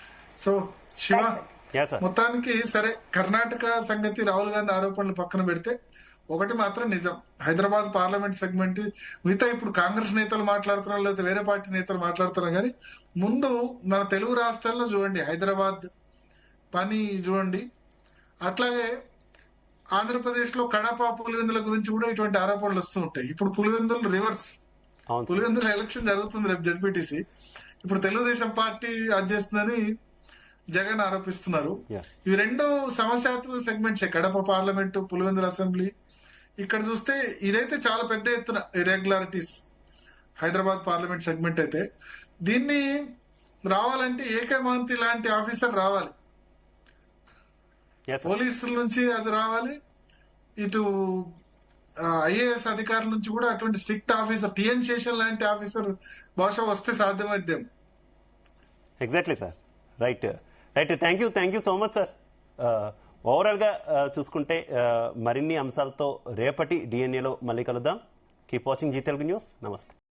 సో శివ, మొత్తానికి సరే, కర్ణాటక సంగతి, రాహుల్ గాంధీ ఆరోపణలు పక్కన పెడితే ఒకటి మాత్రం నిజం, హైదరాబాద్ పార్లమెంట్ సెగ్మెంట్ మిగతా ఇప్పుడు కాంగ్రెస్ నేతలు మాట్లాడుతున్నారు, లేకపోతే వేరే పార్టీ నేతలు మాట్లాడుతున్నారు, కానీ ముందు మన తెలుగు రాష్ట్రాల్లో చూడండి, హైదరాబాద్ పని చూడండి. అట్లాగే ఆంధ్రప్రదేశ్ లో కడప, పులివెందుల గురించి కూడా ఇటువంటి ఆరోపణలు వస్తూ ఉంటాయి. ఇప్పుడు పులివెందులు రివర్స్, పులివెందుల ఎలక్షన్ జరుగుతుంది రేపు జడ్పీటీసీ. ఇప్పుడు తెలుగుదేశం పార్టీ అధ్యక్షులని జగన్ ఆరోపిస్తున్నారు. ఇవి రెండు సమస్యాత్మక segments, Kadapa parliament, Pulivendula assembly. ఇక్కడ చూస్తే ఇదైతే చాలా పెద్ద ఎత్తున ఇర్రెగ్యులారిటీస్ హైదరాబాద్ పార్లమెంట్ సెగ్మెంట్ అయితే. దీన్ని రావాలంటే ఏకే మహంతి లాంటి ఆఫీసర్ రావాలి. Yes, sir. పోలీసుల నుంచి అది రావాలి, ఇటు ఐఏఎస్ అధికారుల నుంచి కూడా అటువంటి స్ట్రిక్ట్ ఆఫీసర్, టిఎన్ శేషన్ లాంటి ఆఫీసర్ బహుశా వస్తే సాధ్యమైద్దేమో. Exactly sir. Right right, thank you so much sir. ఓవరాల్గా చూసుకుంటే మరిన్ని అంశాలతో రేపటి డిఎన్ఏలో మళ్ళీ కలుద్దాం. Keep watching Zee Telugu news. నమస్తే.